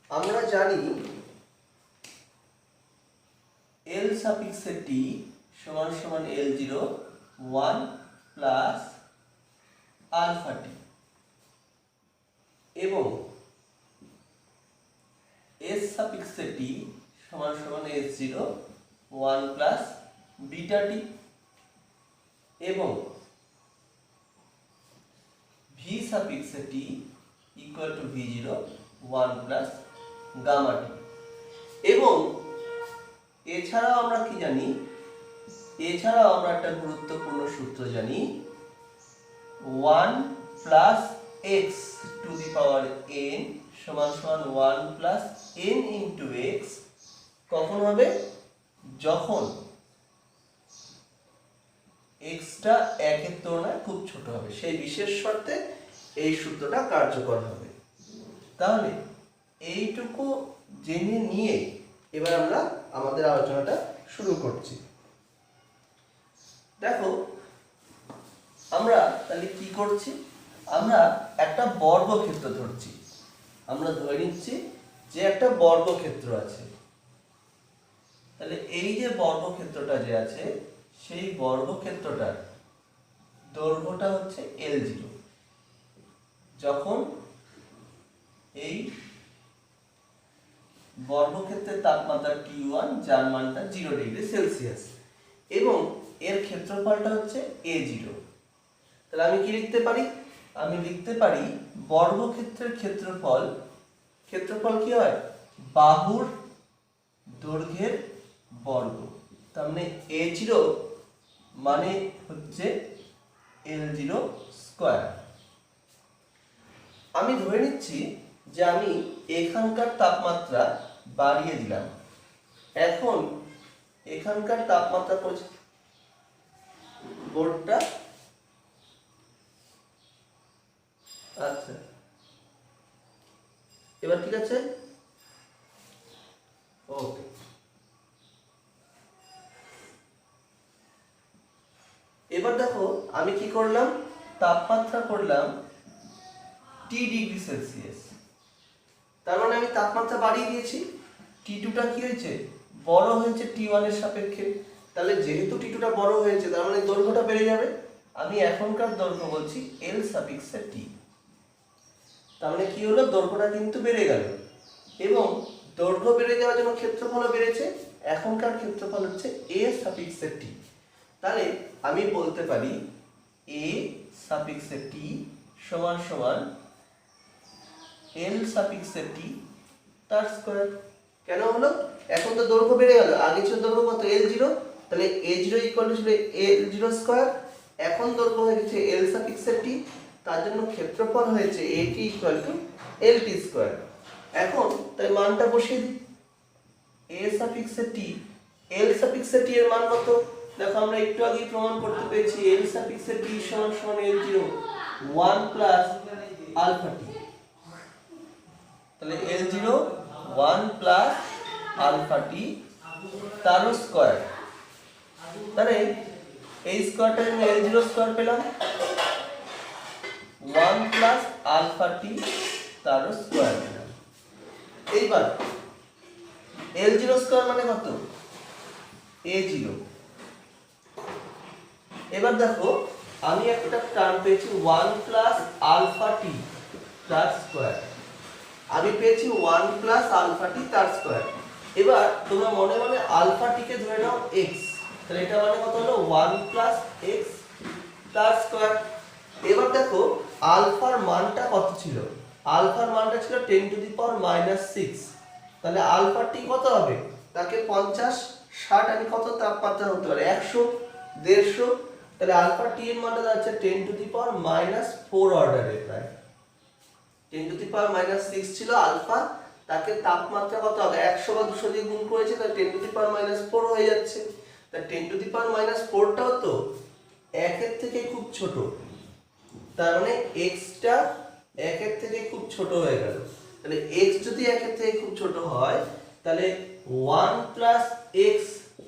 আমরা জানি L সাফিক্সে t সমান সমান L0 1 প্লাস আলফা টি এবং S সাফিক্সে t সমান সমান S0 1 প্লাস বিটা টি এবং V সাফিক্সে t equal to V0 1 plus gamma t. এবং এছাড়াও আমরা কি জানি, এছাড়াও আমরা একটা গুরুত্বপূর্ণ সূত্র জানি 1 plus x two the power n সমান সমান 1 প্লাস n ইন্টু x কখন হবে, যখন x টা 1 এর তুলনায় খুব ছোট হবে, সেই বিশেষ শর্তে এই সূত্রটা কার্যকর হবে। তাহলে এইটুকু জেনে নিয়ে এবার আমরা আমাদের আলোচনাটা শুরু করছি। দেখো আমরা তাহলে কি করছি, আমরা একটা বর্গক্ষেত্র ধরছি। আমরা ধরে নিচ্ছি যে একটা বর্গক্ষেত্র আছে। তাহলে এই যে বর্গক্ষেত্রটা যে আছে সেই বর্গক্ষেত্রটার দৈর্ঘ্যটা হচ্ছে L0। যখন এই বর্গক্ষেত্রের তাপমাত্রা T1 যার মানটা 0 ডিগ্রি সেলসিয়াস এবং এর ক্ষেত্রফলটা হচ্ছে A0। তাহলে আমি কি লিখতে পারি, আমি লিখতে পারি বর্গক্ষেত্রের ক্ষেত্রফল, ক্ষেত্রফল কি হয়, বাহুর দৈর্ঘ্যের বর্গ। তার মানে A0 মানে হচ্ছে L0 স্কয়ার। আমি ধরে নিচ্ছি যে আমি এখানকার তাপমাত্রা বাড়িয়ে দিলাম। এখন এখানকার তাপমাত্রা পড়ছে বোর্ডটা, আচ্ছা এবার ঠিক আছে, ওকে। এবার দেখো আমি কি করলাম, তাপমাত্রা করলাম T ডিগ্রি সেলসিয়াস। তার মানে আমি তাপমাত্রা বাড়িয়ে দিয়েছি। T2টা কি হয়েছে, বড় হয়েছে T1 এর সাপেক্ষে। তাহলে যেহেতু T2টা বড় হয়েছে তার মানে দৈর্ঘ্যটা বেড়ে যাবে। আমি এখনকার দৈর্ঘ্য বলছি L সাফিক্সে T। তার মানে কি হলো, দৈর্ঘ্যটা কিন্তু বেড়ে গেল এবং দৈর্ঘ্য বেড়ে যাওয়ার জন্য ক্ষেত্রফলও বেড়েছে। এখনকার ক্ষেত্রফল হচ্ছে A সাফিক্সে T। তাহলে আমি বলতে পারি A সাফিক্সে T সমান সমান L সাফিক্সে T তার স্কয়ার। কেন হলো, এখন তো দৈর্ঘ্য বেড়ে গেল, আগে ছিল দৈর্ঘ্য কত L0, তাহলে A0 ইকুয়াল টু ছিল L0 স্কয়ার, এখন দৈর্ঘ্য হয়ে গেছে L সাফিক্সে T, তার জন্য ক্ষেত্রফল হয়েছে AT equal to LT square. এখন তাই মানটা বসিয়ে দিই, A সাফিক্সে T, L সাফিক্সে T এর মান কত, দেখো আমরা একটু আগেই প্রমাণ করতে পেরেছি L সাফিক্সে T সমান সমান L0 1 প্লাস আলফা T। তাহলে L0 1 প্লাস আলফা T তার স্কয়ার। তাহলে এই স্কয়ারটা আমি L0 স্কয়ার পেলাম 1 প্লাস আলফা T তার স্কয়ার পেলাম। এইবার L0 স্কয়ার মানে কত, A0। এবার দেখো আমি একটা টার্ম পেয়েছি 1 প্লাস আলফা T তার স্কয়ার, আমি পেয়েছি 1 প্লাস আলফা T তার স্কয়ার। এবার তোমরা মনে মনে আলফা T কে ধরে নাও x, তাহলে এটা মানে কত হলো 1 প্লাস x তার স্কয়ার। এবার দেখো আলফার মানটা কত ছিল, আলফার মানটা ছিল 10 টু দি পাওয়ার -6। তাহলে আলফা T কত হবে, তাকে 50 60 আমি কত তাপমাত্রা হতে পারে 100 150। তাহলে আলফা T এর মানটা দাঁড়াচ্ছে 10 টু দি পাওয়ার -4 অর্ডারের, প্রায় 10 টু দি পাওয়ার -6 ছিল আলফা, তাকে তাপমাত্রা কত হবে 100 বা 200 দিয়ে গুণ করেছে, তাহলে 10 টু দি পাওয়ার -4 হয়ে যাচ্ছে। তাহলে 10 টু দি পাওয়ার -4 টাও তো 1 এর থেকে খুব ছোট, তার মানে x টা 1 এর থেকে খুব ছোট হয়ে গেল। তাহলে x যদি 1 এর থেকে খুব ছোট হয় তাহলে 1 plus x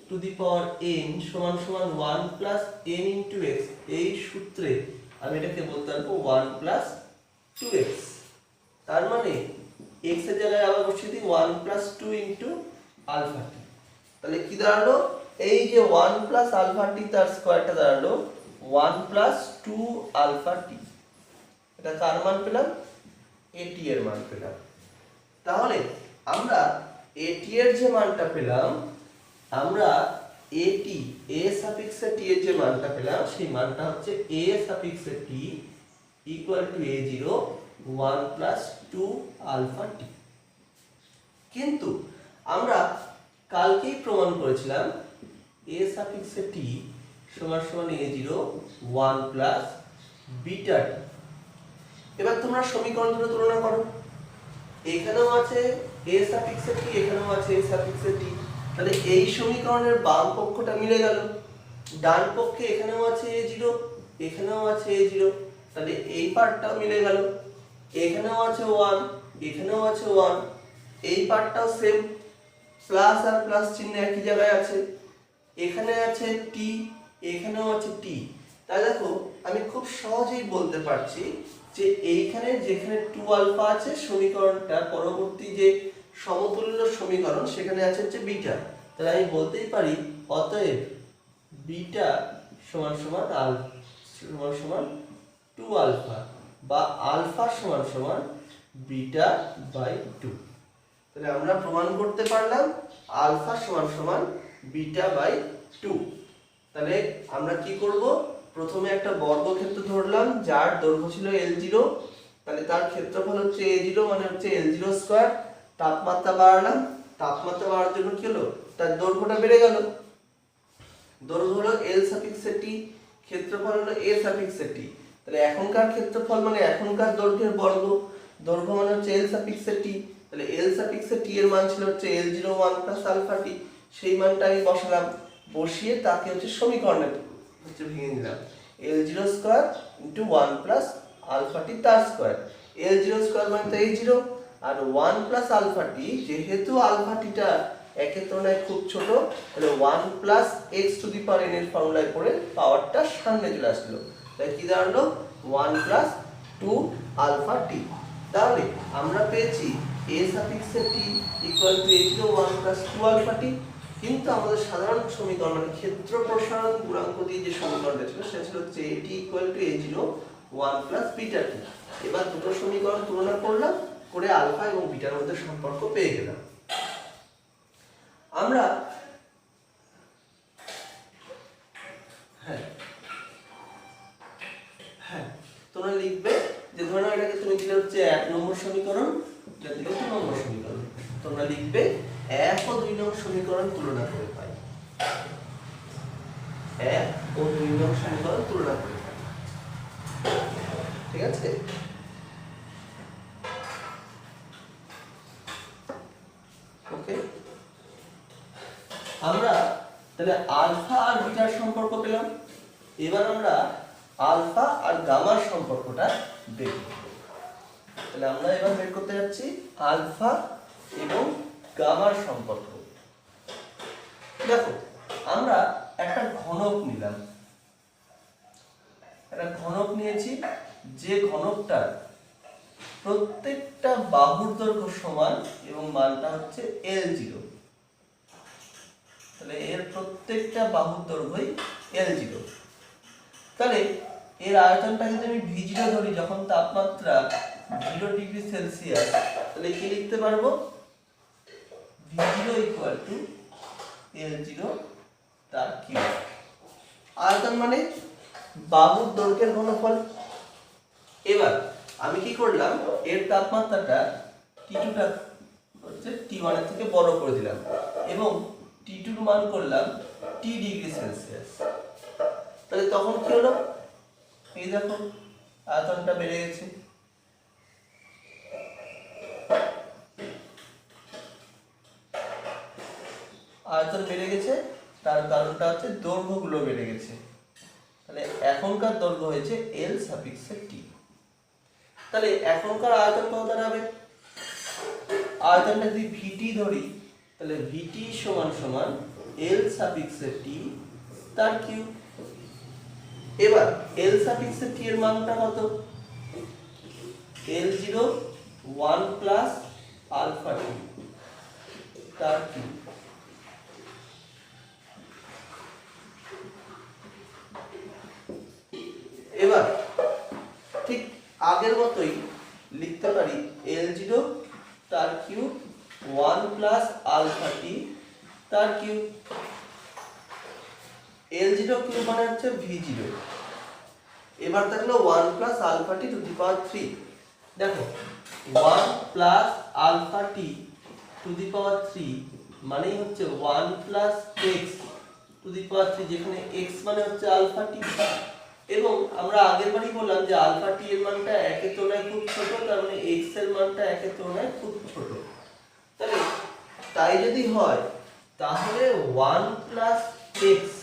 two the power n সমান সমান 1 প্লাস n ইনটু x। এই সূত্রে আমি এটাকে বলতে পারবো 1 প্লাস 2x। তার মানে x এর জায়গায় আবার বসিয়ে দিই 1 প্লাস 2 ইন্টু আলফা টি। তাহলে কি দাঁড়ালো, এই যে 1 প্লাস আলফা টি তার স্কোয়ারটা দাঁড়ালো 1 প্লাস 2 আলফা টি। এটা কার মান পেলাম, এটি এর মান পেলাম। তাহলে আমরা এটি এর যে মানটা পেলাম, আমরা এটি এ সাফিক্সে টি এর যে মানটা পেলাম সেই মানটা হচ্ছে এ সাফিক্সে t equal to a0 1 plus 2 alpha t. কিন্তু আমরা কালকেই প্রমাণ করেছিলাম a সাফিক্সে টি সমান সমান a0 1 প্লাস বিটা টি। এবার তোমরা সমীকরণ দুটো তুলনা করো, এখানেও আছে a সাফিক্সে টি, এখানেও আছে a সাফিক্সে টি। তাহলে এই সমীকরণের বাম পক্ষটা মিলে গেল, ডান পক্ষে এখানেও আছে a0 এখানেও আছে a0, তাহলে এই পার্টটাও মিলে গেল, এখানেও আছে 1 এখানেও আছে 1, এই পার্টটাও সেম, প্লাস আর প্লাস চিহ্ন একই জায়গায় আছে, এখানে আছে টি এখানেও আছে টি। তাই দেখো আমি খুব সহজেই বলতে পারছি যে এইখানে যেখানে 2 আলফা আছে সমীকরণটা পরবর্তী যে সমতুল্য সমীকরণ সেখানে আছে হচ্ছে বিটা। তাহলে আমি বলতেই পারি অতএব বিটা সমান সমান সমান সমান 2 আলফা বা আলফা সমান সমান বিটা বাই 2। তাহলে আমরা প্রমাণ করতে পারলাম আলফা সমান সমান বিটা বাই 2। তাহলে আমরা কি করব, প্রথমে একটা বর্গক্ষেত্র ধরলাম যার দৈর্ঘ্য ছিল L0, তাহলে তার ক্ষেত্রফল হচ্ছে A0 মানে হচ্ছে L0 স্কয়ার। তাপমাত্রা বাড়ালাম, তাপমাত্রা বাড়ার জন্য কি হলো, তার দৈর্ঘ্যটা বেড়ে গেল, দৈর্ঘ্য হলো L সাফিক্সে টি, ক্ষেত্রফল হলো A সাফিক্সে টি। তাহলে এখনকার ক্ষেত্রফল মানে এখনকার দৈর্ঘ্যের বর্গ, দৈর্ঘ্য মানে হচ্ছে L সাফিক্সে টি। তাহলে L সাফিক্সে টি এর মান ছিল হচ্ছে L0 1 প্লাস আলফা টি, সেই মানটা আমি বসালাম, বসিয়ে তাকে হচ্ছে সমীকরণে হচ্ছে ভেঙে নিলাম, L0 square into 1 plus alpha t তার স্কয়ার। L0 স্কয়ার মানে তো A0 আর 1 প্লাস আলফা টি, যেহেতু আলফা টিটা একের তুলনায় খুব ছোট, তাহলে 1 plus x two the power n এর ফর্মুলায় পড়ে পাওয়ারটা সামনে চলে আসলো, তাই কি দাঁড়ালো 1 প্লাস 2 আলফা টি। তাহলে আমরা পেয়েছি a সাফিক্সে t equal to a0 1 plus 2 alpha t. কিন্তু আমাদের সাধারণ সমীকরণ মানে ক্ষেত্র প্রসারণ গুণাঙ্ক দিয়ে যে সমীকরণটা ছিল সেটা ছিল হচ্ছে at equal to a0 1 plus beta টি। এবার দুটো সমীকরণ তুলনা করলাম, করে আলফা এবং বিটার মধ্যে সম্পর্ক পেয়ে গেলাম। আমরা তোমরা লিখবে যে ধরো এটাকে তুমি দিলে হচ্ছে 1 নম্বর সমীকরণ, এটা দিলে 2 নম্বর সমীকরণ, তোমরা লিখবে 1 ও 2 নম্বর সমীকরণ তুলনা করে পাই, 1 ও 2 নম্বর সমীকরণ তুলনা করে পাই। ঠিক আছে, ওকে। আমরা তাহলে আলফা আর বিটার সম্পর্ক পেলাম, এবার আমরা আলফা আর গামার সম্পর্কটা দেখব। তাহলে আমরা এবার বের করতে যাচ্ছি আলফা এবং গামার সম্পর্ক। দেখো আমরা একটা ঘনক নিলাম, একটা ঘনক নিয়েছি, যে ঘনকটার প্রত্যেকটা বাহুর দৈর্ঘ্য সমান এবং মানটা হচ্ছে L0। তাহলে এর প্রত্যেকটা বাহুর দৈর্ঘ্যই L0। তাহলে এর আয়তনটা যদি আমি V0 ধরি যখন তাপমাত্রা 0 ডিগ্রি সেলসিয়াস, তাহলে কি লিখতে পারবো, V0 ইকুয়াল টু L0 তার কিউব। আয়তন মানে বাহুর দৈর্ঘ্যের ঘনফল। এবার আমি কি করলাম, এর তাপমাত্রাটা T2 টা হচ্ছে T1 এর থেকে বড় করে দিলাম এবং T2 এর মান করলাম T ডিগ্রি সেলসিয়াস। তাহলে তখন কি হলো, এই দেখো আয়তনটা বেড়ে গেছে। আয়তন বেড়ে গেছে, তার কারণটা হচ্ছে দৈর্ঘ্যগুলো বেড়ে গেছে। তাহলে এখনকার দৈর্ঘ্য হয়েছে L সাফিক্সে T। তাহলে এখনকার আয়তন কত দাঁড়াবে, আয়তনটা যদি VT ধরি তাহলে VT সমান সমান L সাফিক্সে T তার কিউব। এবার L সাফিক্সে T এর মানটা কত, L0 1 প্লাস আলফা টি তার কি এবার ঠিক আগের মতোই লিখতে পারি L0 তার কিউব 1 প্লাস আলফা টি তার কিউব। L0 কিউব মানে হচ্ছে V0। এবার থাকলো 1 plus alpha t to the power 3। দেখো 1 plus alpha t to the power 3 মানেই হচ্ছে 1 plus x to the power 3, যেখানে x মানে হচ্ছে আলফা টি। এবং আমরা আগের বারই বললাম যে আলফা টি এর মানটা একের তুলনায় খুব ছোট, তার মানে x এর মানটা একের তুলনায় খুব ছোট। তাহলে তাই যদি হয় তাহলে 1 plus x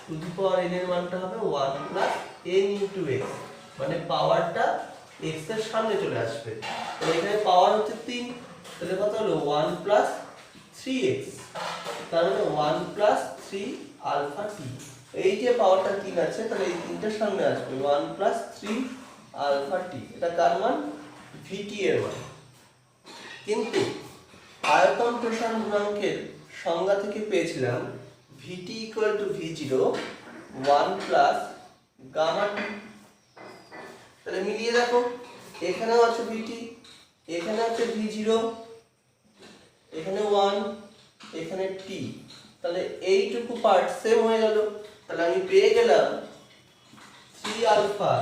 to the power n এর মানটা হবে 1 প্লাস n ইনটু x, মানে পাওয়ারটা x এর সামনে চলে আসবে। তাহলে এখানে পাওয়ার হচ্ছে 3, তাহলে কত হলো 1 প্লাস 3x, তার মানে 1 প্লাস 3 আলফা টি। এই যে পাওয়ারটা 3 আছে, তাহলে এই তিনটার সামনে আসবে 1 প্লাস 3 আলফা টি। এটা কার মান? vt এর মান। কিন্তু আয়তন প্রসারণ গুণাঙ্কের সংজ্ঞা থেকে পেয়েছিলাম vt equal to v0 1 plus gamma t. তাহলে মিলিয়ে দেখো, এখানেও আছে vt, এখানে আছে v0, এখানে 1, এখানে t, তাহলে এইটুকু পার্ট সেম হয়ে গেল। তাহলে আমি পেয়ে গেলাম 3 আলফা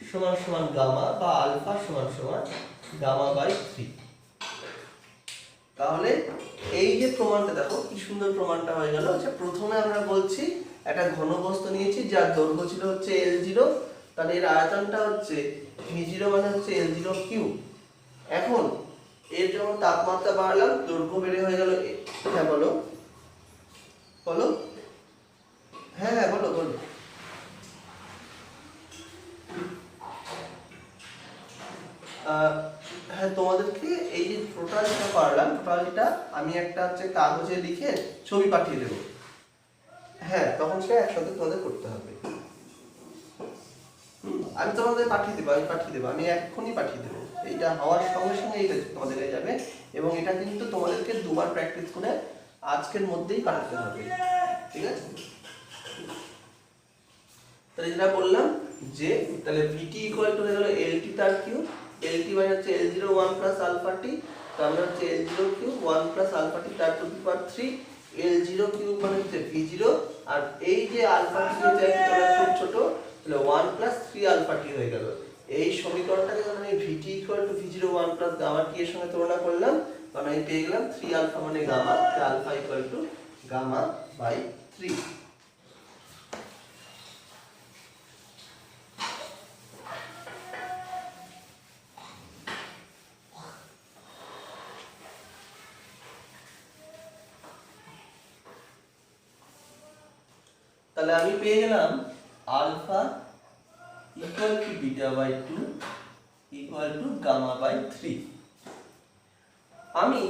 সমান সমান গামা, বা আলফা সমান সমান গামা বাই 3। তাহলে এই যে প্রমাণটা দেখো কি সুন্দর প্রমাণটা হয়ে গেল। আচ্ছা, প্রথমে আমরা বলছি একটা ঘনবস্তু নিয়েছি যার দৈর্ঘ্য ছিল হচ্ছে L0, তাহলে এর আয়তনটা হচ্ছে V0 মানে হচ্ছে L0 কিউব। এখন এর যখন তাপমাত্রা বাড়ালাম দৈর্ঘ্য বেড়ে হয়ে গেল। হ্যাঁ বলো বলো, হ্যাঁ হ্যাঁ বলো বলো। হ্যাঁ, তোমাদেরকে এই যে টোটালটা পারলাম, টোটালটা আমি একটা হচ্ছে কাগজে লিখে ছবি পাঠিয়ে দেবো। হ্যাঁ, তখন সেটা একসাথে তোমাদের করতে হবে। আমি তোমাদের পাঠিয়ে দেবো, আমি এক্ষুনি পাঠিয়ে দেবো। এইটা হওয়ার সঙ্গে সঙ্গে এইটা তোমাদের হয়ে যাবে, এবং এটা কিন্তু তোমাদেরকে দুবার প্র্যাকটিস করে আজকের মধ্যেই পাঠাতে হবে, ঠিক আছে? তাহলে যেটা বললাম যে তাহলে vt ইকুয়াল টু হয়ে গেল lt তার কিউব, lt মানে হচ্ছে L0 1 প্লাস আলফা টি, তার মানে হচ্ছে L0 cube 1 plus alpha t তার two the power 3। L0 cube মানে হচ্ছে v0, আর এই যে আলফা টি যেটা একটা খুব ছোট, তাহলে 1 প্লাস 3 আলফা টি হয়ে গেল। এই সমীকরণটাকে যখন আমি vt equal to v0 1 plus gamma t এর সঙ্গে তুলনা করলাম, তখন আমি পেয়ে গেলাম 3 আলফা মানে gamma, alpha equal to gamma by 3। তাহলে আমি পেয়ে গেলাম alpha equal to beta by 2 equal to gamma by 3। আমি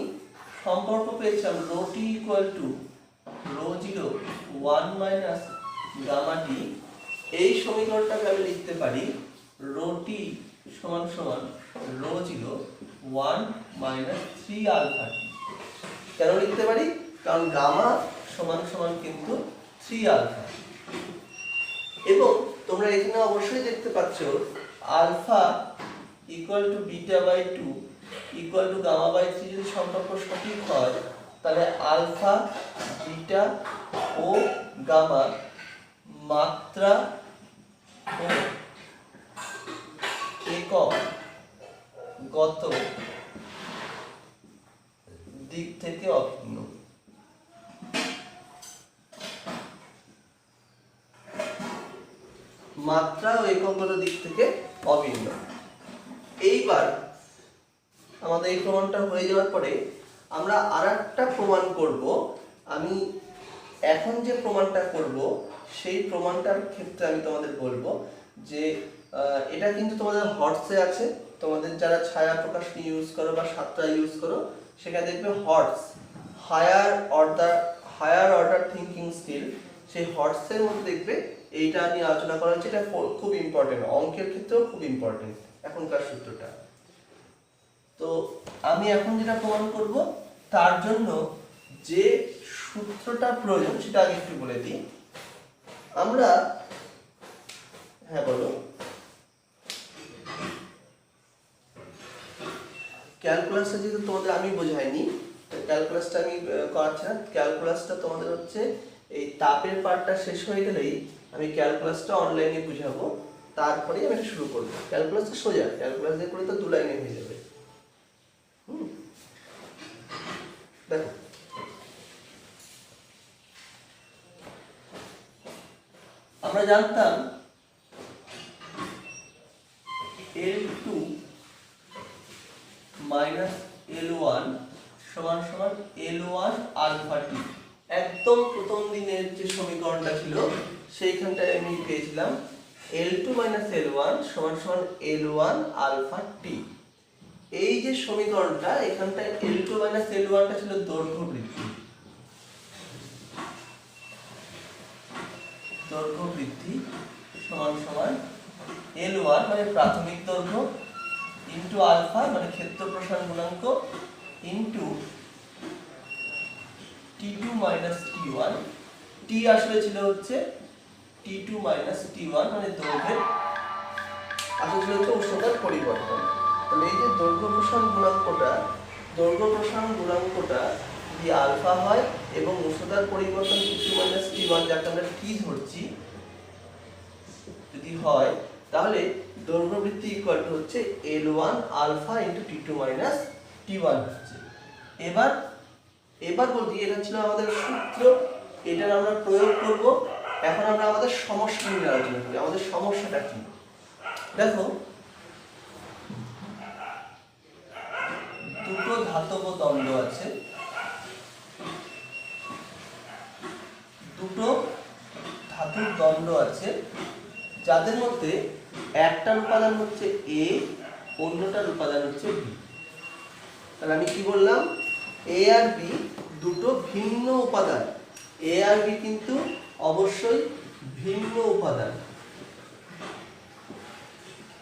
সম্পর্ক পেয়েছিলাম rho t equal to rho 0 1 minus gamma t. এই সমীকরণটাকে আমি লিখতে পারি রো টি সমান সমান রো 0 1 মাইনাস 3 আলফা টি। কেন লিখতে পারি? কারণ গামা সমান সমান কিন্তু 3 আলফা। এবং তোমরা এখানে অবশ্যই দেখতে পাচ্ছ alpha equal to beta by 2 equal to gamma by 3 যদি সম্পর্ক সঠিক হয়, তাহলে আলফা বিটা ও গামা মাত্রা ও একক গত দিক থেকে অভিন্ন। মাত্রা ও এককগত দিক থেকে অভিন্ন। এইবার আমাদের এই প্রমাণটা হয়ে যাওয়ার পরে আমরা আরেকটা প্রমাণ করব। আমি এখন যে প্রমাণটা করব সেই প্রমাণটার ক্ষেত্রে আমি তোমাদের বলবো যে এটা কিন্তু তোমাদের হর্টসে আছে। তোমাদের যারা ছায়া প্রকাশনী ইউজ করো বা সাতটা ইউজ করো, সেখানে দেখবে হর্টস হায়ার অর্ডার থিঙ্কিং স্কিল, সেই হর্টসের মধ্যে দেখবে এইটা নিয়ে আলোচনা করা হচ্ছে। এটা খুব ইম্পর্টেন্ট, অঙ্কের ক্ষেত্রেও খুব ইম্পর্টেন্ট এখনকার সূত্রটা। তো আমি এখন যেটা প্রমাণ করব তার জন্য যে সূত্রটা প্রয়োজন সেটা আগে একটু বলে দিই। আমরা হ্যাঁ বলো। ক্যালকুলাসটা যেহেতু তোমাদের আমি বোঝাইনি, ক্যালকুলাসটা আমি করাচ্ছি না। ক্যালকুলাসটা তোমাদের হচ্ছে এই তাপের পার্টটা শেষ হয়ে গেলেই আমি ক্যালকুলাসটা অনলাইনে বুঝাবো, তারপরেই আমি শুরু করবো। ক্যালকুলাসটা সোজা, ক্যালকুলাস দিয়ে করে তো 2 লাইনে হয়ে যাবে। দেখো আমরা জানতাম L2 মাইনাস L1 সমান সমান L1 আলফা টি। একদম প্রথম দিনের যে সমীকরণটা ছিল সেইখানটায় আমি পেয়েছিলাম L2 মাইনাস L1 সমান সমান L1 আলফা টি। এই যে সমীকরণটা এখানটায় L2 মাইনাস L1 টা ছিল দৈর্ঘ্য বৃদ্ধি, দৈর্ঘ্য বৃদ্ধি সমান সমান L1 মানে প্রাথমিক দৈর্ঘ্য ইনটু আলফা মানে ক্ষেত্র প্রসারণ গুণাঙ্ক into T2 minus T1। T আসলে ছিল হচ্ছে T2 মাইনাস T1 মানে দৈর্ঘ্যের আসলে ছিল হচ্ছে উষ্ণতার পরিবর্তন। তাহলে এই যে দৈর্ঘ্য প্রসারণ গুণাঙ্কটা যদি আলফা হয় এবং উষ্ণতার পরিবর্তন T2 মাইনাস T1 যাকে আমরা কি ধরছি যদি হয়, তাহলে দৈর্ঘ্য বৃদ্ধি ইকুয়াল টু হচ্ছে L1 alpha into T2 minus T1 হচ্ছে। এবার বলছি এটা ছিল আমাদের সূত্র, এটার আমরা প্রয়োগ করব। এখন আমরা আমাদের সমস্যা নিয়ে আলোচনা করি। আমাদের সমস্যাটা কি দেখো, দুটো ধাতব দণ্ড আছে, দুটো ধাতুর দণ্ড আছে যাদের মধ্যে একটার উপাদান হচ্ছে A, অন্যটার উপাদান হচ্ছে B। তাহলে আমি কি বললাম, A আর B দুটো ভিন্ন উপাদান। A আর B কিন্তু অবশ্যই ভিন্ন উপাদান।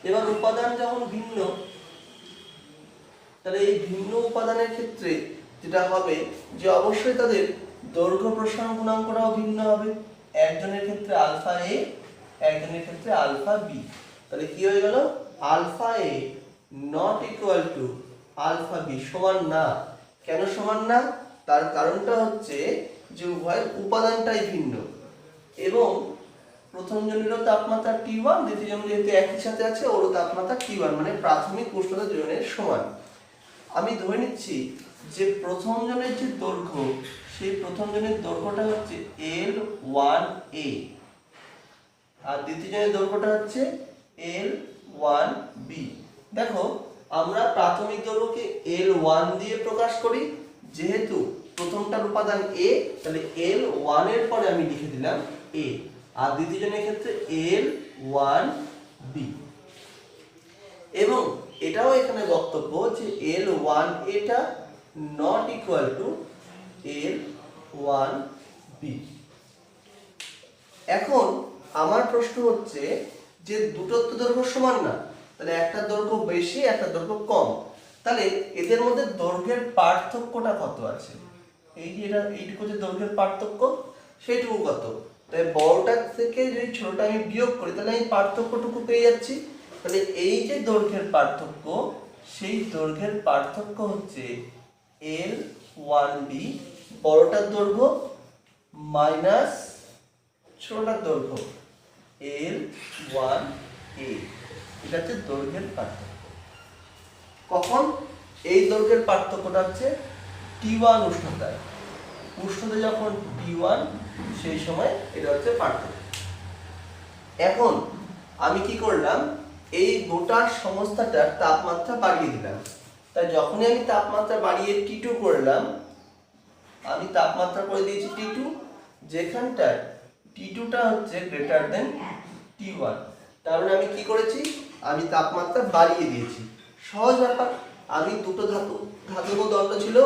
এবার উপাদান যখন ভিন্ন, তাহলে এই ভিন্ন উপাদানের ক্ষেত্রে যেটা হবে যে অবশ্যই তাদের দৈর্ঘ্য প্রসারণ গুণাঙ্কটাও ভিন্ন হবে। একজনের ক্ষেত্রে আলফা A, একজনের ক্ষেত্রে আলফা B। তাহলে কি হয়ে গেল, alpha A not equal to alpha B সমান না। কেন সমান না? তার কারণটা হচ্ছে যে উভয়ের উপাদানটাই ভিন্ন এবং প্রথম জনেরও তাপমাত্রা T1, দ্বিতীয় জন যেহেতু একই সাথে আছে ওরও তাপমাত্রা T1 মানে প্রাথমিক উষ্ণতা দুজনের সমান। আমি ধরে নিচ্ছি যে প্রথম জনের যে দৈর্ঘ্য সেই প্রথম জনের দৈর্ঘ্যটা হচ্ছে L1A আর দ্বিতীয় জনের দৈর্ঘ্যটা হচ্ছে L1B। দেখো আমরা প্রাথমিক দৈর্ঘ্যকে L1 দিয়ে প্রকাশ করি, যেহেতু প্রথমটার উপাদান A তাহলে L1 এর পরে আমি লিখে দিলাম A, আর দ্বিতীয় জনের ক্ষেত্রে L1B। এবং এটাও এখানে বক্তব্য যে L1 এটা নট ইকুয়াল টু L1B। এখন আমার প্রশ্ন হচ্ছে যে দুটোর তো দৈর্ঘ্য সমান না, তাহলে একটা দৈর্ঘ্য বেশি একটা দৈর্ঘ্য কম, তাহলে এদের মধ্যে দৈর্ঘ্যের পার্থক্যটা কত আছে? এই যে এটা এইটুকু যে দৈর্ঘ্যের পার্থক্য সেইটুকু কত? তাই বড়টা থেকে যদি ছোটটা আমি বিয়োগ করি তাহলে আমি পার্থক্যটুকু পেয়ে যাচ্ছি। তাহলে এই যে দৈর্ঘ্যের পার্থক্য সেই দৈর্ঘ্যের পার্থক্য হচ্ছে L1B বড়টার দৈর্ঘ্য মাইনাস ছোটটার দৈর্ঘ্য L1A। এটা হচ্ছে দৈর্ঘ্যের পার্থক্য। কখন? এই দৈর্ঘ্যের পার্থক্যটা হচ্ছে T1 উষ্ণতায়। উষ্ণতা যখন T1 সেই সময় এটা হচ্ছে পার্থক্য। এখন আমি কি করলাম, এই গোটা সংস্থাটার তাপমাত্রা বাড়িয়ে দিলাম। তাই যখনই আমি তাপমাত্রা বাড়িয়ে T2 করলাম, আমি তাপমাত্রা করে দিয়েছি T2, যেখানটায় T2টা হচ্ছে গ্রেটার দেন T1। তার মানে আমি কি করেছি, আমি তাপমাত্রা বাড়িয়ে দিয়েছি। সহজ ব্যাপার, আমি দুটো ধাতব দণ্ড ছিল,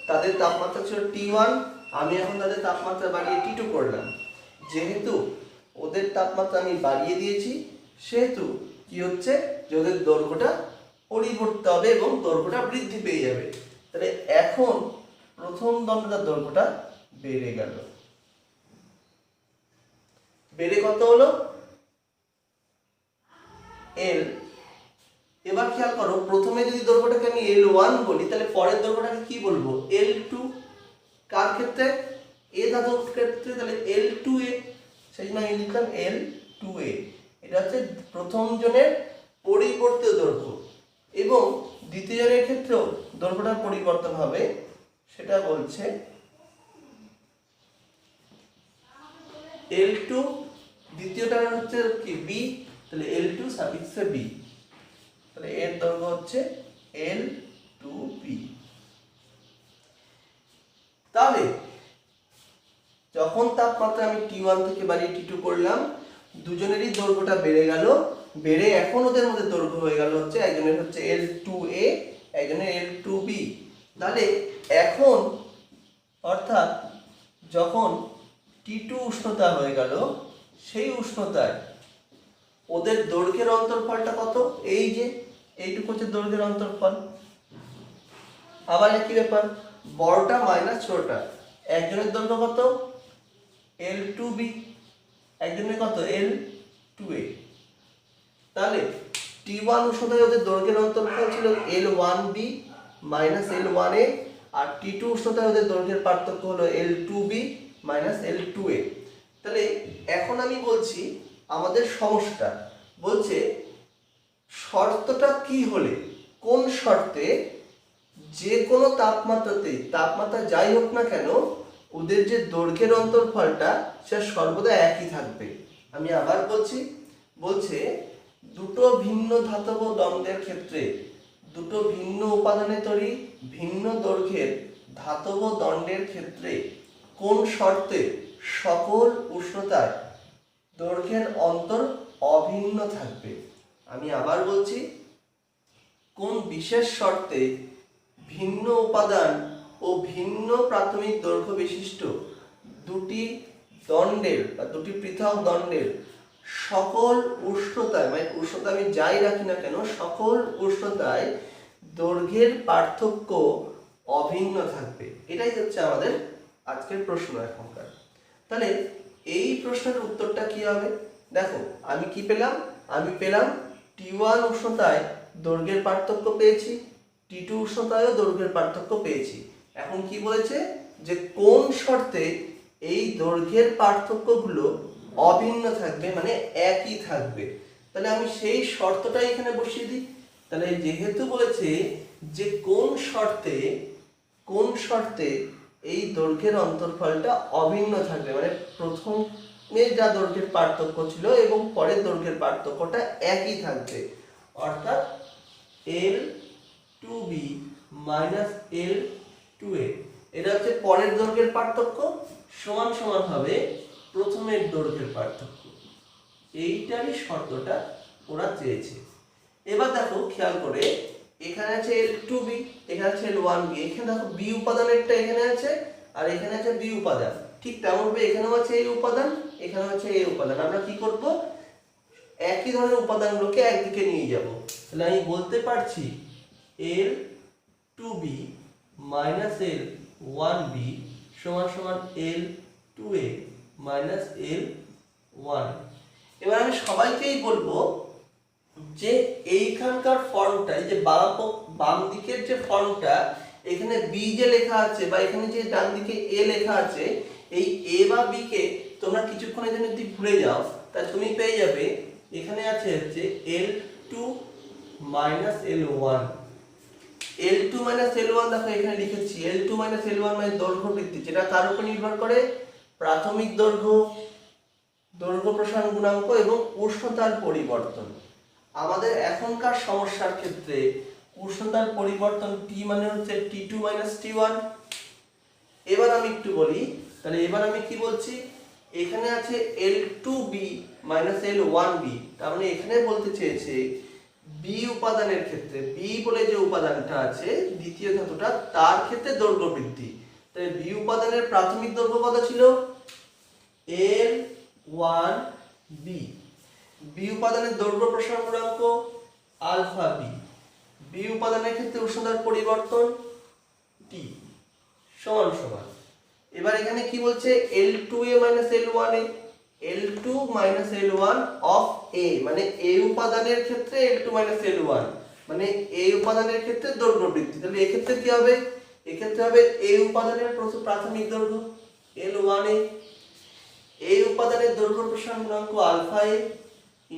তাদের তাপমাত্রা ছিল T1, আমি এখন তাদের তাপমাত্রা বাড়িয়ে T2 করলাম। যেহেতু ওদের তাপমাত্রা আমি বাড়িয়ে দিয়েছি সেহেতু কি হচ্ছে যে ওদের দৈর্ঘ্যটা পরিবর্তিত হবে এবং দৈর্ঘ্যটা বৃদ্ধি পেয়ে যাবে। তাহলে এখন প্রথম দণ্ডটার দৈর্ঘ্যটা বেড়ে গেল, বেড়ে কত হলো এল। এবার খেয়াল করো, প্রথমে যদি দৈর্ঘ্যটাকে আমি L1 বলি তাহলে পরের দৈর্ঘ্যটাকে কি বলবো L2। কার ক্ষেত্রে? এ ধাতুর ক্ষেত্রে, তাহলে L2A, সেই জন্য আমি লিখলাম L2A। এটা হচ্ছে প্রথম জনের পরিবর্তিত দৈর্ঘ্য। এবং দ্বিতীয় জনের ক্ষেত্রেও দৈর্ঘ্যটার পরিবর্তন হবে, সেটা বলছে L2, দ্বিতীয়টা হচ্ছে কি B, তাহলে L2 সাফিক্সে B, তাহলে এর দৈর্ঘ্য হচ্ছে L2B। তাহলে যখন তাপমাত্রা আমি T1 থেকে বাড়িয়ে T2 করলাম, দুজনেরই দৈর্ঘ্যটা বেড়ে গেল, বেড়ে এখন ওদের মধ্যে দৈর্ঘ্য হয়ে গেল হচ্ছে একজনের হচ্ছে L2A, একজনের L2B। তাহলে এখন অর্থাৎ যখন T2 উষ্ণতা হয়ে গেল, সেই উষ্ণতায় ওদের দৈর্ঘ্যের অন্তরফলটা কত? এই যে এইটুকু হচ্ছে দৈর্ঘ্যের অন্তরফল। আবার একই ব্যাপার, বড়টা মাইনাস ছোটটা, একজনের দৈর্ঘ্য কত L2B, একজনের কত L2A। তাহলে T1 উষ্ণতায় ওদের দৈর্ঘ্যের অন্তরফল ছিল L1B মাইনাস L1A, আর T2 উষ্ণতায় ওদের দৈর্ঘ্যের পার্থক্য হলো L2B মাইনাস L2A। তাহলে এখন আমি বলছি আমাদের সমস্যা বলছে শর্তটা কি হলে, কোন শর্তে যে কোনো তাপমাত্রাতেই, তাপমাত্রা যাই হোক না কেন, ওদের যে দৈর্ঘ্যের অন্তরফলটা সে সর্বদা একই থাকবে। আমি আবার বলছি, বলছে দুটো ভিন্ন ধাতব দণ্ডের ক্ষেত্রে, দুটো ভিন্ন উপাদানে তৈরি ভিন্ন দৈর্ঘ্যের ধাতব দণ্ডের ক্ষেত্রে কোন শর্তে সকল উষ্ণতায় দৈর্ঘ্যের অন্তর অভিন্ন থাকবে। আমি আবার বলছি, কোন বিশেষ শর্তে ভিন্ন উপাদান ও ভিন্ন প্রাথমিক দৈর্ঘ্য বিশিষ্ট দুটি দণ্ডের বা দুটি পৃথক দণ্ডের সকল উষ্ণতায়, মানে উষ্ণতা আমি যাই রাখি না কেন, সকল উষ্ণতায় দৈর্ঘ্যের পার্থক্য অভিন্ন থাকবে। এটাই হচ্ছে আমাদের আজকের প্রশ্ন এখনকার। তাহলে এই প্রশ্নের উত্তরটা কি হবে? দেখো আমি কি পেলাম, আমি পেলাম T1 উষ্ণতায় দৈর্ঘ্যের পার্থক্য পেয়েছি, T2 উষ্ণতায়ও দৈর্ঘ্যের পার্থক্য পেয়েছি। এখন কি বলেছে যে কোন শর্তে এই দৈর্ঘ্যের পার্থক্যগুলো অভিন্ন থাকবে, মানে একই থাকবে। তাহলে আমি সেই শর্তটাই এখানে বসিয়ে দিই। তাহলে যেহেতু বলেছে যে কোন শর্তে এই দৈর্ঘ্যের অন্তরফলটা অভিন্ন থাকবে, মানে প্রথমে যা দৈর্ঘ্যের পার্থক্য ছিল এবং পরের দৈর্ঘ্যের পার্থক্যটা একই থাকবে, অর্থাৎ L2B মাইনাস L2A, এটা হচ্ছে পরের দৈর্ঘ্যের পার্থক্য, সমান সমান হবে প্রথমের দৈর্ঘ্যের পার্থক্য। এইটারই শর্তটা ওরা চেয়েছে। এবার দেখো খেয়াল করে, এখানে আছে L2B, এখানে আছে L1B, এখানে দেখো B উপাদানেরটা এখানে আছে আর এখানে আছে B উপাদান, ঠিক তেমনভাবে এখানেও আছে A উপাদান, এখানেও আছে A উপাদান। আমরা কি করব, একই ধরনের উপাদানগুলোকে একদিকে নিয়ে যাব। তাহলে আমি বলতে পারছি L2B মাইনাস L1B সমান সমান L2A মাইনাস L1। এবার আমি সবাইকেই বলবো যে এইখানকার ফর্মটা, এই যে বাম দিকের যে ফর্মটা, এখানে বি যে লেখা আছে বা এখানে যে ডান দিকে এ লেখা আছে, এই এ বা বি কে তোমরা কিছুক্ষণের জন্য যদি ভুলে যাও, তাহলে তুমি পেয়ে যাবে এখানে আছে হচ্ছে L2 minus L1। L2 minus L1 দেখো এখানে লিখেছি, L2 মাইনাস L1 মানে দৈর্ঘ্য বৃদ্ধি, যেটা কার উপর নির্ভর করে, প্রাথমিক দৈর্ঘ্য, দৈর্ঘ্য প্রসারণ গুণাঙ্ক এবং উষ্ণতার পরিবর্তন। আমাদের এখনকার সমস্যার ক্ষেত্রে উষ্ণতার পরিবর্তন T মানে হচ্ছে T2 মাইনাস T1। এবার আমি একটু বলি, তাহলে এবার আমি কি বলছি, এখানে আছে L2B মাইনাস L1B, তার মানে এখানে বলতে চেয়েছে B উপাদানের ক্ষেত্রে, B বলে যে উপাদানটা আছে দ্বিতীয় ধাতুটা, তার ক্ষেত্রে দৈর্ঘ্য বৃদ্ধি। তাহলে B উপাদানের প্রাথমিক দৈর্ঘ্য কত ছিল, L1B। B উপাদানের দৈর্ঘ্য প্রসারণ গুণাঙ্ক আলফা B। বি উপাদানের ক্ষেত্রে উষ্ণতার পরিবর্তন টি সমান সমান, এবার এখানে কি বলছে L2A L1A, L2 L1 of A, মানে A উপাদানের ক্ষেত্রে L2 L1, মানে A উপাদানের ক্ষেত্রে দৈর্ঘ্য বৃদ্ধি। তাহলে এই ক্ষেত্রে কি হবে, এই ক্ষেত্রে হবে A উপাদানের প্রাথমিক দৈর্ঘ্য L1A, A উপাদানের দৈর্ঘ্য প্রসারণ গুণাঙ্ক আলফা A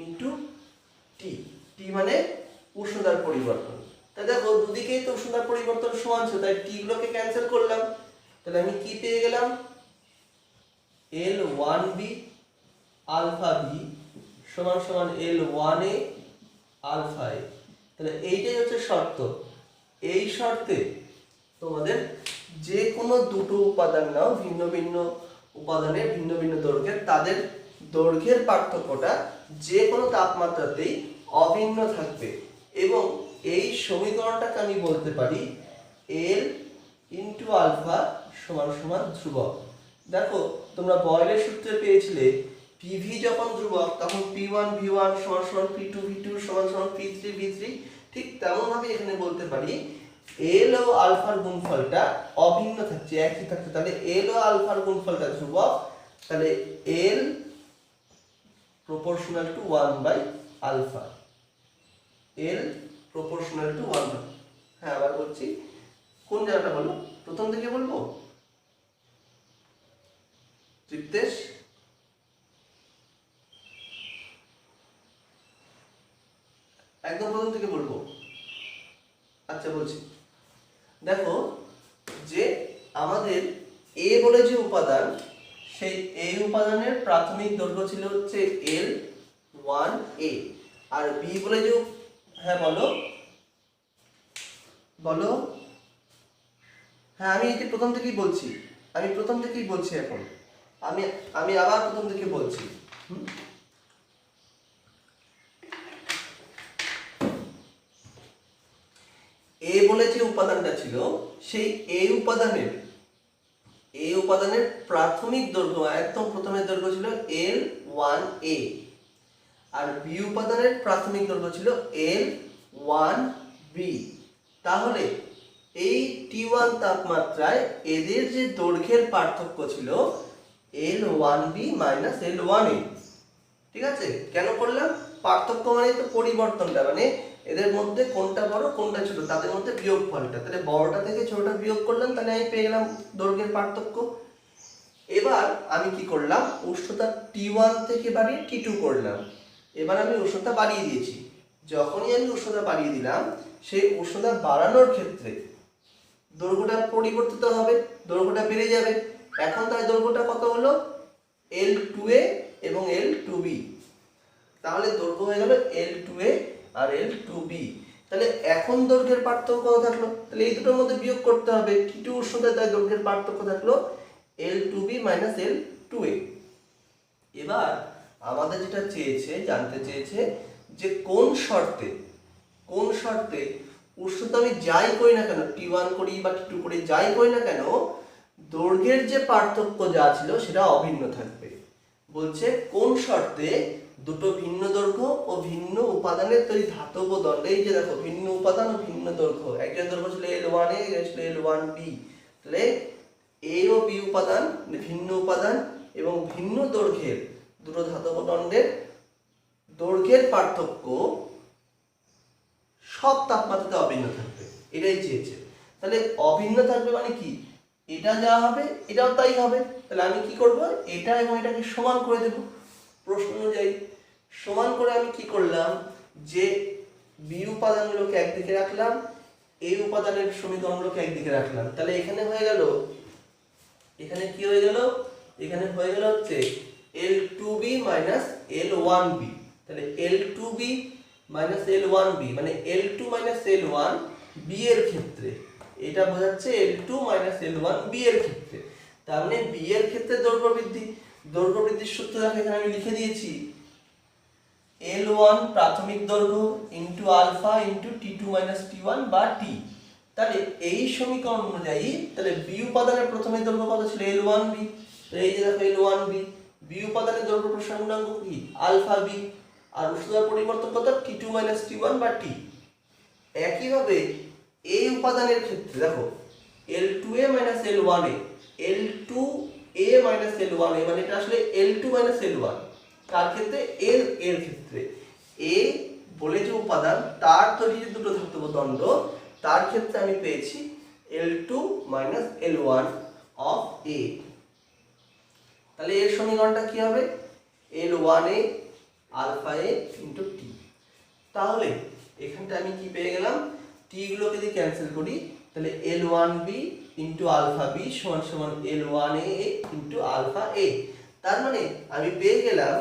ইনটু টি, টি মানে উষ্ণতার পরিবর্তন। তাহলে দেখো দুদিকেই তো উষ্ণতার পরিবর্তন সমান ছিল, তাই টি গুলোকে ক্যান্সেল করলাম। তাহলে আমি কি পেয়ে গেলাম, L1B আলফা B সমান সমান L1A আলফা A। তাহলে এইটাই হচ্ছে শর্ত। এই শর্তে তোমাদের যে কোনো দুটো উপাদান নাও, ভিন্ন ভিন্ন উপাদানের ভিন্ন ভিন্ন দৈর্ঘ্যের, তাদের দৈর্ঘ্যের পার্থক্যটা যে কোনো তাপমাত্রাতেই অভিন্ন থাকবে, এবং এই সমীকরণটাকে আমি বলতে পারি L ইন্টু আলফা সমান সমান ধ্রুবক। দেখো তোমরা বয়লের সূত্রে পেয়েছিলে পিভি যখন ধ্রুবক তখন P1 V1 সমান সমান P2 V2 সমান সমান P3 V3, ঠিক তেমন ভাবে এখানে বলতে পারি L ও আলফার গুণফলটা অভিন্ন থাকছে, একই থাকছে। তাহলে L ও আলফার গুণফলটা ধ্রুবক, তাহলে L proportional to 1 by alpha, L proportional to 1 by, হ্যাঁ আবার বলছি, কোন জায়গাটা বলো, প্রথম থেকে বলবো তৃপ্তেশ? একদম প্রথম থেকে বলবো? আচ্ছা বলছি, দেখো যে আমাদের A বলে যে উপাদান, সেই A উপাদানের প্রাথমিক দৈর্ঘ্য ছিল হচ্ছে L1A, আর B বলে যে, হ্যাঁ বলো বলো, হ্যাঁ আমি এটি প্রথম থেকেই বলছি, আমি প্রথম থেকেই বলছি, এখন আমি আমি আবার প্রথম থেকে বলছি। A বলে যে উপাদানটা ছিল, সেই A উপাদানের প্রাথমিক দৈর্ঘ্য, একদম প্রথমের দৈর্ঘ্য ছিল L1A, আর B উপাদানের প্রাথমিক দৈর্ঘ্য ছিল L1B। তাহলে এই T1 তাপমাত্রায় এদের যে দৈর্ঘ্যের পার্থক্য ছিল L1B L1A, ঠিক আছে? কেন করলাম? পার্থক্য মানে তো পরিবর্তনটা, মানে এদের মধ্যে কোনটা বড় কোনটা ছোট তাদের মধ্যে বিয়োগফলটা, তাহলে বড়টা থেকে ছোটটা বিয়োগ করলাম, তাহলে আমি পেয়ে গেলাম দৈর্ঘ্যের পার্থক্য। এবার আমি কি করলাম, উষ্ণতা T1 থেকে বাড়িয়ে T2 করলাম। এবার আমি উষ্ণতা বাড়িয়ে দিয়েছি, যখনই আমি উষ্ণতা বাড়িয়ে দিলাম, সেই উষ্ণতা বাড়ানোর ক্ষেত্রে দৈর্ঘ্যটা পরিবর্তিত হবে, দৈর্ঘ্যটা বেড়ে যাবে। এখন তার দৈর্ঘ্যটা কত হলো, L2A এবং L2B, তাহলে দৈর্ঘ্য হয়ে গেল L2A আর L2B। তাহলে এখন দৈর্ঘ্যের পার্থক্য কত থাকলো, তাহলে এই দুটোর মধ্যে বিয়োগ করতে হবে, T2 উষ্ণতায় তার দৈর্ঘ্যের পার্থক্য থাকলো L2B L2A। এবার আমাদের যেটা চেয়েছে, জানতে চেয়েছে যে কোন শর্তে উষ্ণতা আমি যাই করি না কেন, T1 করি বা T2 করি, যাই করি না কেন, দৈর্ঘ্যের যে পার্থক্য যা ছিল সেটা অভিন্ন থাকবে। বলছে কোন শর্তে দুটো ভিন্ন দৈর্ঘ্য ও ভিন্ন উপাদানের তৈরি ধাতব দণ্ড, এই যে দেখো ভিন্ন উপাদান ও ভিন্ন দৈর্ঘ্য, একটা দৈর্ঘ্য ছিল L1A, একটা ছিল L1B, তাহলে A ও B উপাদান ভিন্ন উপাদান এবং ভিন্ন দৈর্ঘ্যের দুটো ধাতব দণ্ডের দৈর্ঘ্যের পার্থক্য সব তাপমাত্রাতে অভিন্ন থাকবে, এটাই চেয়েছে। তাহলে অভিন্ন থাকবে মানে কি, এটা যা হবে এটাও তাই হবে। তাহলে আমি কি করব, এটা এবং এটাকে সমান করে দেব প্রশ্ন অনুযায়ী। সমান করে আমি কি করলাম, যে বি উপাদানগুলোকে একদিকে রাখলাম, এই উপাদানের সমীকরণগুলোকে একদিকে রাখলাম। তাহলে এখানে হয়ে গেল, এখানে কি হয়ে গেল, এখানে হয়ে গেল হচ্ছে L2B L1B। তাহলে L2B L1B মানে L2 L1 B এর ক্ষেত্রে, এটা বোঝাচ্ছে L2 L1 B এর ক্ষেত্রে। তার মানে B এর ক্ষেত্রে দৈর্ঘ্য বৃদ্ধির সূত্র দেখো এখানে আমি লিখে দিয়েছি, L1 প্রাথমিক দৈর্ঘ্য into alpha into T2 T1 বা T। তাহলে এই সমীকরণ অনুযায়ী তাহলে B উপাদানের প্রথমে দৈর্ঘ্য কত ছিল L1B, এই যে দেখো L1B, B উপাদানের দৈর্ঘ্য প্রসারণ গুণাঙ্ক কি আলফা B, আর উষ্ণতার পরিবর্তন কত T2 T1 বা T। একইভাবে এই উপাদানের ক্ষেত্রে দেখো L2A minus L1A, L2A minus L1A মানে এটা আসলে L2 মাইনাস L1 তার ক্ষেত্রে L এর ক্ষেত্রে A বলে যে উপাদান তার তৈরি যে দুটো ধাতব দণ্ড তার ক্ষেত্রে আমি পেয়েছি L2 minus L1 of A। তাহলে এর সমীকরণটা কি হবে? L1A alpha A into T। তাহলে এখানটা আমি কি পেয়ে গেলাম? T গুলোকে যদি ক্যান্সেল করি তাহলে L1B ইন্টু আলফা B সমান সমান L1A ইন্টু আলফা A। তার মানে আমি পেয়ে গেলাম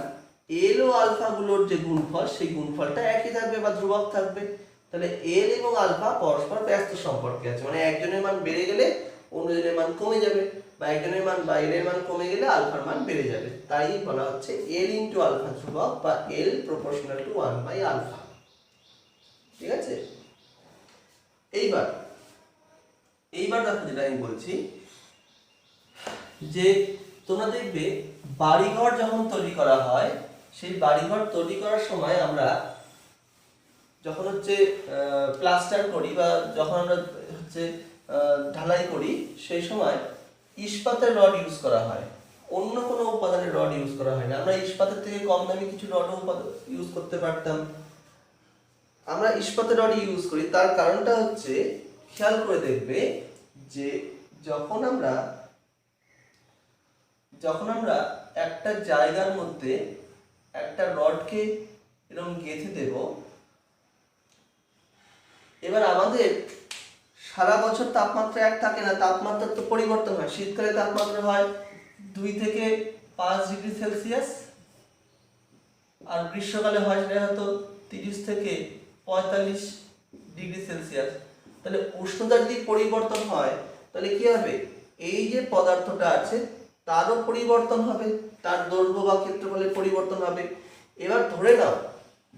L ও আলফা গুলোর যে গুণফল সেই গুণফলটা একই থাকবে বা ধ্রুবক থাকবে। তাহলে L এবং আলফা পরস্পর ব্যস্ত সম্পর্কে আছে, মানে একজনের মান বেড়ে গেলে অন্যজনের মান কমে যাবে, বা একজনের মান বা L এর মান কমে গেলে আলফার মান বেড়ে যাবে। তাই বলা হচ্ছে L ইন্টু আলফা ধ্রুবক বা L proportional to 1 by alpha. ঠিক আছে? এইবার দেখো যেটা আমি বলছি যে তোমরা দেখবে বাড়িঘর যখন তৈরি করা হয় সেই বাড়িঘর তৈরি করার সময় আমরা যখন হচ্ছে প্লাস্টার করি বা যখন আমরা হচ্ছে ঢালাই করি সেই সময় ইস্পাতের রড ইউজ করা হয়, অন্য কোনো উপাদানের রড ইউজ করা হয় না। আমরা ইস্পাতের থেকে কম দামি কিছু রড ইউজ করতে পারতাম, আমরা ইস্পাতের রড ইউজ করি। তার কারণটা হচ্ছে খেয়াল করে দেখবে যে যখন আমরা একটা জায়গার মধ্যে একটা রডকে এরকম গেঁথে দেব, এবার আমাদের সারা বছর তাপমাত্রা এক থাকে না, তাপমাত্রার তো পরিবর্তন হয়। শীতকালে তাপমাত্রা হয় 2 থেকে 5 ডিগ্রি সেলসিয়াস, আর গ্রীষ্মকালে হয় সেটা হয়তো 30 থেকে 45 ডিগ্রি সেলসিয়াস। তাহলে উষ্ণতা যদি পরিবর্তন হয় তাহলে কি হবে? এই যে পদার্থটা আছে তারও পরিবর্তন হবে, তার দৈর্ঘ্য বা ক্ষেত্রফলের পরিবর্তন হবে। এবার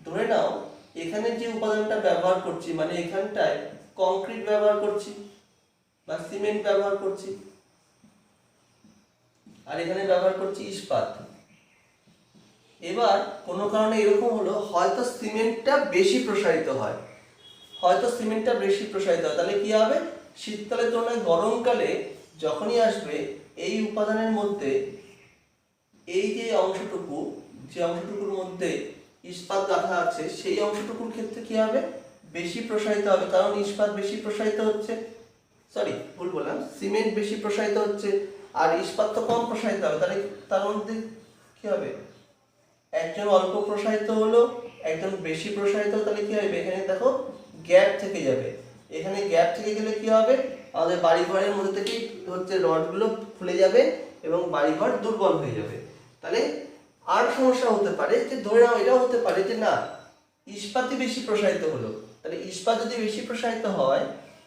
ধরে নাও এখানে যে উপাদানটা ব্যবহার করছি, মানে এখানটায় কংক্রিট ব্যবহার করছি বা সিমেন্ট ব্যবহার করছি, আর এখানে ব্যবহার করছি ইস্পাত। এবার কোনো কারণে এরকম হলো, হয়তো সিমেন্টটা বেশি প্রসারিত হয়, তাহলে কি হবে? শীতকালের তুলনায় গরমকালে যখনই আসবে এই উপাদানের মধ্যে এই যে অংশটুকুর মধ্যে ইস্পাত গাঁথা আছে সেই অংশটুকুর ক্ষেত্রে কি হবে? বেশি প্রসারিত হবে, কারণ ইস্পাত বেশি প্রসারিত হচ্ছে, সিমেন্ট বেশি প্রসারিত হচ্ছে আর ইস্পাত তো কম প্রসারিত হবে। তাহলে তার মধ্যে কি হবে? একজন অল্প প্রসারিত হলো, একজন বেশি প্রসারিত হলো, তাহলে কি হবে? এখানে দেখো গ্যাপ থেকে যাবে। এখানে গ্যাপ থেকে গেলে কি হবে? আমাদের বাড়িঘরের মধ্যে থেকেই হচ্ছে রডগুলো খুলে যাবে এবং বাড়িঘর দুর্বল হয়ে যাবে। তাহলে আর সমস্যা হতে পারে যে ধরে নাও এটাও হতে পারে যে না, ইস্পাতই বেশি প্রসারিত হলো। তাহলে ইস্পাত যদি বেশি প্রসারিত হয়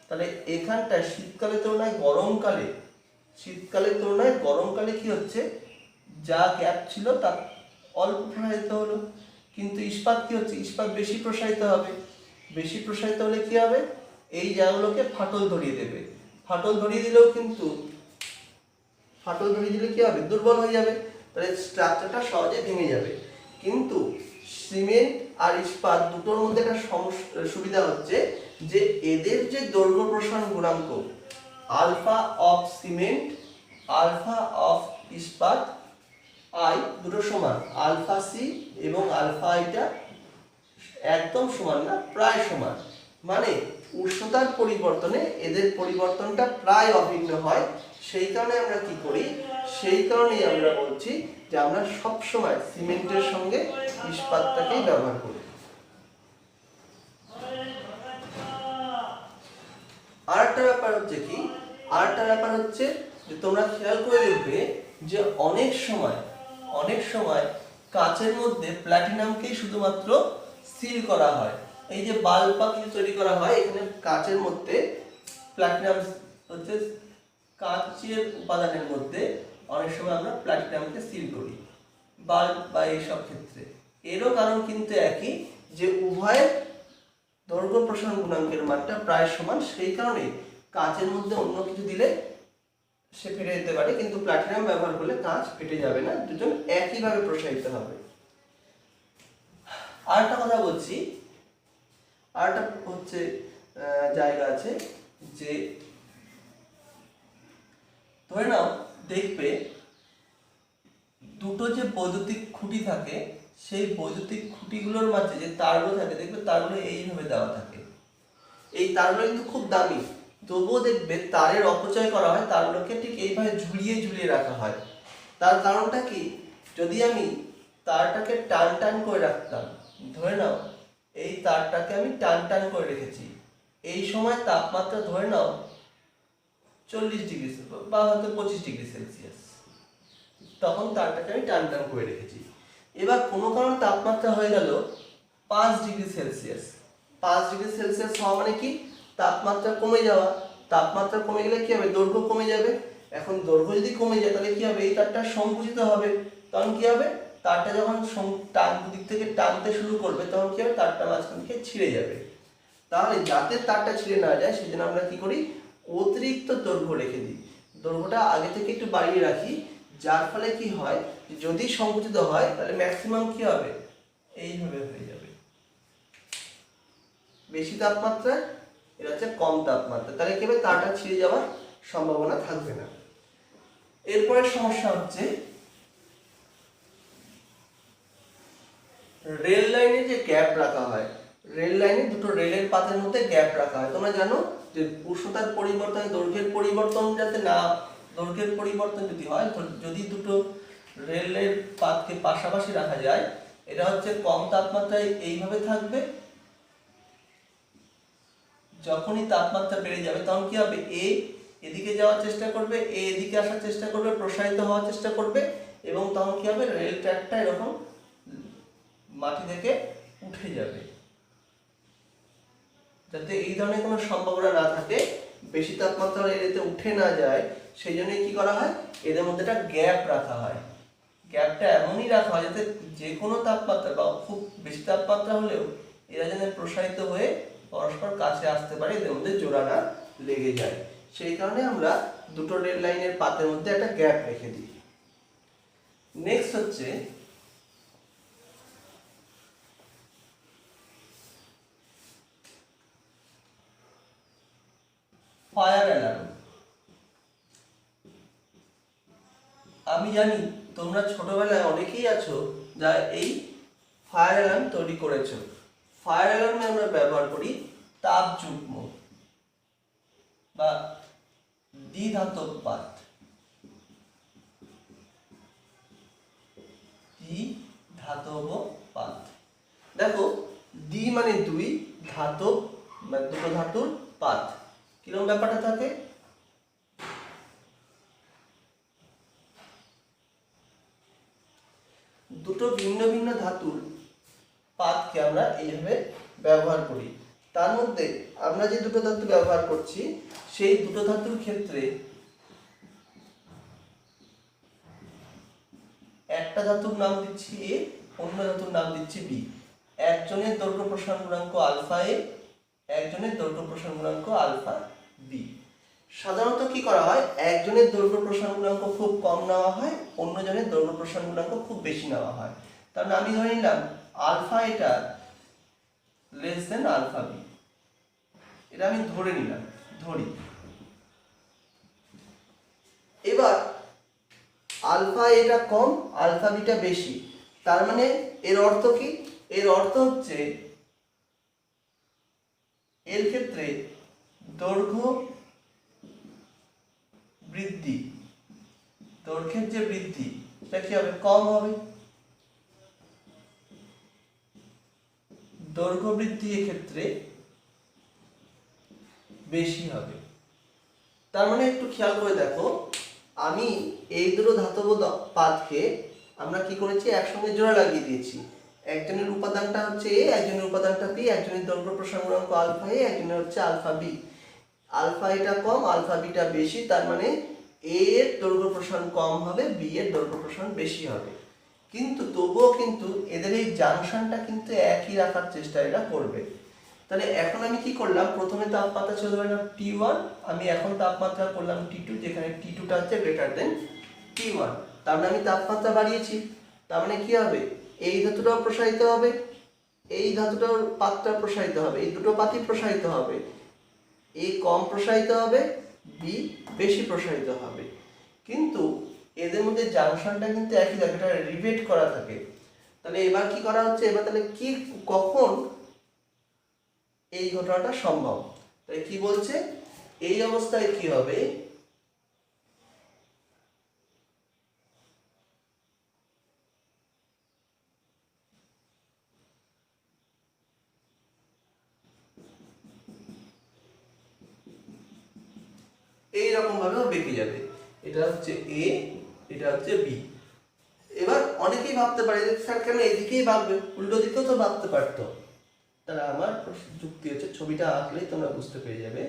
তাহলে এখানটা শীতকালের তুলনায় গরমকালে কি হচ্ছে? যা গ্যাপ ছিল তা অল্প প্রসারিত হলো, কিন্তু ইস্পাত কি হচ্ছে? ইস্পাত বেশি প্রসারিত হবে। বেশি প্রসারিত হলে কি হবে? এই জায়গাগুলোকে ফাটল ধরিয়ে দেবে। ফাটল ধরিয়ে দিলে কি হবে? দুর্বল হয়ে যাবে, তাহলে স্ট্রাকচারটা সহজে ভেঙে যাবে। কিন্তু সিমেন্ট আর ইস্পাত দুটোর মধ্যে একটা সুবিধা হচ্ছে যে এদের যে দৈর্ঘ্য প্রসারণ গুণাঙ্ক alpha of cement, alpha of ইস্পাত আই দুটো সমান, আলফা সি এবং আলফা আইটা একদম সমান না, প্রায় সমান। মানে উষ্ণতার পরিবর্তনে এদের পরিবর্তনটা প্রায় অভিন্ন হয়। সেই কারণে আমরা কি করি? সেই কারণেই আমরা বলছি যে আমরা সব সময় সিমেন্টের সঙ্গে ইস্পাতটাকেই ব্যবহার করি। আরেকটা ব্যাপার হচ্ছে যে তোমরা খেয়াল করে দেখবে যে অনেক সময় কাচের মধ্যে প্ল্যাটিনামকেই শুধুমাত্র সিল করা হয়। এই যে বাল্ব বা কিছু তৈরি করা হয়, এখানে কাচের মধ্যে প্ল্যাটিনাম হচ্ছে কাচের উপাদানের মধ্যে অনেক সময় আমরা প্ল্যাটিনামকে সিল করি বাল্ব বা এইসব ক্ষেত্রে। এরও কারণ কিন্তু একই, যে উভয়ের দৈর্ঘ্য প্রসারণ গুণাঙ্কের মানটা প্রায় সমান। সেই কারণে কাচের মধ্যে অন্য কিছু দিলে সে ফেটে যেতে পারে, কিন্তু প্ল্যাটিনাম ব্যবহার করলে কাঁচ ফেটে যাবে না, দুজন একইভাবে প্রসারিত হবে। আরেকটা কথা বলছি, আরেকটা হচ্ছে জায়গা আছে যে ধরে নাও দেখবে দুটো যে বৈদ্যুতিক খুঁটি থাকে সেই বৈদ্যুতিক খুঁটিগুলোর মাঝে যে তারগুলো থাকে দেখবে তারগুলো এইভাবে দেওয়া থাকে। এই তারগুলো কিন্তু খুব দামি, তবুও দেখবে তারের অপচয় করা হয়, তারগুলোকে ঠিক এইভাবে ঝুলিয়ে ঝুলিয়ে রাখা হয়। তার কারণটা কি, যদি আমি তারটাকে টান টান করে রাখতাম, ধরে নাও এই তারটাকে আমি টান টান করে রেখেছি, এই সময় তাপমাত্রা ধরে নাও 40 ডিগ্রি বা হয়তো 25 ডিগ্রি সেলসিয়াস, তখন তারটাকে আমি টান টান করে রেখেছি। এবার কোনো কারণে তাপমাত্রা হয়ে গেল 5 ডিগ্রি সেলসিয়াস। 5 ডিগ্রি সেলসিয়াস হওয়া মানে কি, তাপমাত্রা কমে যাওয়া। তাপমাত্রা কমে গেলে কি হবে, দৈর্ঘ্য কমে যাবে। এখন দৈর্ঘ্য যদি কমে যায় তাহলে কি হবে, এই তারটা সংকুচিত হবে। তখন কি হবে, তারটা যখন দিক থেকে টানতে শুরু করবে তখন কি হবে, তারটা মাঝখান থেকে ছিঁড়ে যাবে। তাহলে যাতে তারটা ছিঁড়ে না যায় সেজন্য আমরা কি করি, অতিরিক্ত দৈর্ঘ্য রেখে দিই। দৈর্ঘ্যটা আগে থেকে একটু বাড়িয়ে রাখি, যার ফলে কি হয়, যদি সংকুচিত হয় তাহলে ম্যাক্সিমাম কি হবে, এইভাবে হয়ে যাবে। বেশি তাপমাত্রা, এটা হচ্ছে কম তাপমাত্রা, তাহলে কি হবে, তারটা ছিঁড়ে যাওয়ার সম্ভাবনা থাকবে না। এরপরের সমস্যা হচ্ছে রেল লাইনে যে গ্যাপ রাখা হয়, রেল লাইনে দুটো রেলের পাতের মধ্যে গ্যাপ রাখা হয়। তোমরা জানো যে উষ্ণতার পরিবর্তন, দৈর্ঘ্যের পরিবর্তন যাতে না, দৈর্ঘ্যের পরিবর্তন যদি হয়, যদি দুটো রেলের পাতকে পাশাপাশি রাখা যায়, এটা হচ্ছে কম তাপমাত্রায় এইভাবে থাকবে। যখনই তাপমাত্রা বেড়ে যাবে তখন কি হবে, এ এদিকে যাওয়ার চেষ্টা করবে, এ এদিকে আসার চেষ্টা করবে, প্রসারিত হওয়ার চেষ্টা করবে, এবং তখন কি হবে, রেল ট্র্যাকটা এরকম মাটি থেকে উঠে যাবে। যাতে এই ধরনের কোনো সম্ভাবনা না থাকে, বেশি তাপমাত্রা এতে উঠে না যায়, সেই জন্য কি করা হয়, এদের মধ্যে একটা গ্যাপ রাখা হয়। গ্যাপটা এমনই রাখা হয় যাতে যে কোনো তাপমাত্রা বা খুব বেশি তাপমাত্রা হলেও এরা যেন প্রসারিত হয়ে পরস্পর কাছে আসতে পারে, এদের মধ্যে জোড়া না লেগে যায়। সেই কারণে আমরা দুটো রেল লাইনের পাতের মধ্যে একটা গ্যাপ রেখে দিই। নেক্সট হচ্ছে ফায়ার অ্যালার্ম। আমি জানি তোমরা ছোটবেলায় অনেকেই আছো যা এই ফায়ার অ্যালার্ম তৈরি করেছো। ফায়ার অ্যালার্মে আমরা ব্যবহার করি তাপ যুগ্ম বা দ্বিধাতব পাত। দ্বিধাতব পাত, দেখো দ্বি মানে দুই, ধাতব মানে দুটো ধাতুর পাত। কিরকম ব্যাপারটা থাকে, দুটো ভিন্ন ভিন্ন ধাতুর পাতকে আমরা এইভাবে ব্যবহার করি। তার মধ্যে আমরা যে দুটো ধাতু ব্যবহার করছি সেই দুটো ধাতুর ক্ষেত্রে একটা ধাতুর নাম দিচ্ছি এ, অন্য ধাতুর নাম দিচ্ছি বি। একজনের দৈর্ঘ্য প্রসারণ গুণাঙ্ক আলফা এ, একজনের দৈর্ঘ্য প্রসারণ গুণাঙ্ক আলফা বি। সাধারণত কি করা হয়, একজনের দৈর্ঘ্য প্রসারণ গুণাঙ্ক খুব কম নেওয়া হয়, অন্যজনের দৈর্ঘ্য প্রসারণ গুণাঙ্ক খুব বেশি নেওয়া হয়। তার মানে আমি ধরে নিলাম আলফা এটা লেস দেন আলফা বি, এটা আমি ধরে নিলাম, ধরি। এবার আলফা এটা কম, আলফা বিটা বেশি, তার মানে এর অর্থ কি, এর অর্থ হচ্ছে এর ক্ষেত্রে দৈর্ঘ্য বৃদ্ধি, দৈর্ঘ্যের যে বৃদ্ধি সেটা কি হবে, কম হবে। দৈর্ঘ্য বৃদ্ধি এক্ষেত্রে বেশি হবে। তার মানে একটু খেয়াল করে দেখো, আমি এই দুটো ধাতব পাতকে আমরা কি করেছি, একসঙ্গে জোড়া লাগিয়ে দিয়েছি। একজনের উপাদানটা হচ্ছে এ, একজনের উপাদানটা বি, একজনের দৈর্ঘ্য প্রসারণ গুণাঙ্ক আলফা এ, একজনের হচ্ছে আলফা বি। আলফা এটা কম, আলফা বিটা বেশি, তার মানে এ এর দৈর্ঘ্য প্রসারণ কম হবে, বি এর দৈর্ঘ্য প্রসারণ বেশি হবে। কিন্তু তবুও কিন্তু এদের এই জাংশনটা কিন্তু একই রাখার চেষ্টা এরা করবে। তাহলে এখন আমি কি করলাম, প্রথমে তাপমাত্রা ছিল ধরলাম T1, আমি এখন তাপমাত্রা করলাম T2, যেখানে T2টা হচ্ছে গ্রেটার দেন T1। তার মানে আমি তাপমাত্রা বাড়িয়েছি, তার মানে কি হবে, এই ধাতুটাও প্রসারিত হবে, এই ধাতুটার পাতটা প্রসারিত হবে, এই দুটো পাতই প্রসারিত হবে। এ কম প্রসারিত হবে, বি বেশি প্রসারিত হবে, কিন্তু এদের মধ্যে জাংশনটা কিন্তু একই থাকে, এটা রিভেট করা থাকে। তাহলে এবার কি করা হচ্ছে, এবার তাহলে কি কখন এই ঘটনাটা সম্ভব? তাহলে কি বলছে, এই অবস্থায় কি হবে, এইরকম ভাবেও বেঁকে যাবে। এটা হচ্ছে এ, এটা হচ্ছে বি। এবার অনেকেই ভাবতে পারে যে স্যার কেন এদিকেই ভাববে, উল্টো দিকেও তো ভাবতে পারতো। তাহলে আমার যুক্তি হচ্ছে, ছবিটা আঁকলেই তোমরা বুঝতে পেরে যাবে।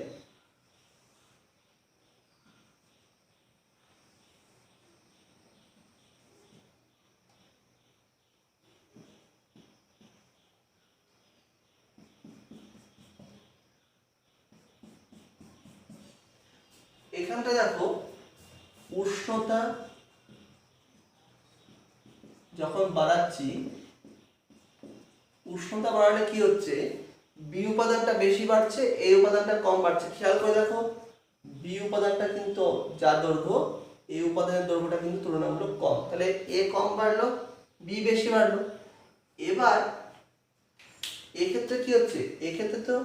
এখানটা দেখো, উষ্ণতা যখন বাড়াচ্ছি, উষ্ণতা বাড়ালে কি হচ্ছে, বি উপাদানটা বেশি বাড়ছে, এ উপাদানটা কম বাড়ছে। খেয়াল করে দেখো, বি উপাদানটা কিন্তু যা দৈর্ঘ্য, এ উপাদানের দৈর্ঘ্যটা কিন্তু তুলনামূলক কম। তাহলে এ কম বাড়লো, বি বেশি বাড়লো। এবার এক্ষেত্রে কি হচ্ছে, এক্ষেত্রে তো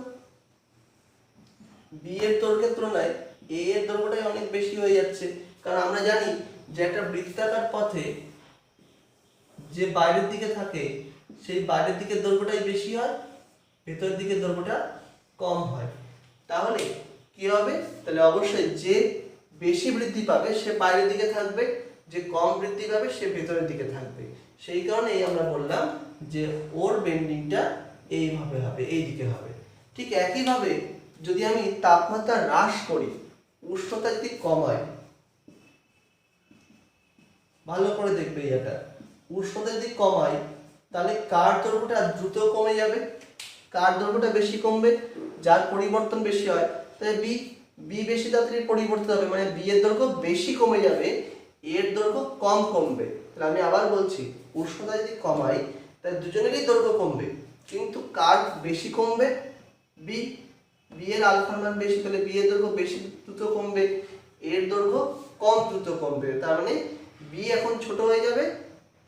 বি এর দৈর্ঘ্যের তুলনায় এ এর দৈর্ঘ্যটাই অনেক বেশি হয়ে যাচ্ছে। কারণ আমরা জানি যে একটা বৃত্তাকার পথে যে বাইরের দিকে থাকে, সেই বাইরের দিকের দৈর্ঘ্যটাই বেশি হয়, ভেতরের দিকের দৈর্ঘ্যটা কম হয়। তাহলে কি হবে, তাহলে অবশ্যই যে বেশি বৃদ্ধি পাবে সে বাইরের দিকে থাকবে, যে কম বৃদ্ধি পাবে সে ভেতরের দিকে থাকবে। সেই কারণেই আমরা বললাম যে ওর বেন্ডিংটা এইভাবে হবে, এই দিকে হবে। ঠিক একইভাবে যদি আমি তাপমাত্রা হ্রাস করি, উষ্ণতা যদি কমায়, ভালো করে দেখবে এটা, উষ্ণতা যদি কমায় তাহলে কার দৈর্ঘ্যটা দ্রুত কমে যাবে, কার দৈর্ঘ্যটা বেশি কমবে, যার পরিবর্তন বেশি হয়। তাহলে বি, বি বেশি তাড়াতাড়ি পরিবর্তন হবে, মানে বি এর দৈর্ঘ্য বেশি কমে যাবে, এর দৈর্ঘ্য কম কমবে। তাহলে আমি আবার বলছি, উষ্ণতা যদি কমাই তাহলে দুজনেরই দৈর্ঘ্য কমবে, কিন্তু কার বেশি কমবে, বি, বি এর আলফার মান বেশি, তাহলে বি এর দৈর্ঘ্য বেশি দ্রুত কমবে, এর দৈর্ঘ্য কম দ্রুত কমবে। তার মানে বি এখন ছোট হয়ে যাবে,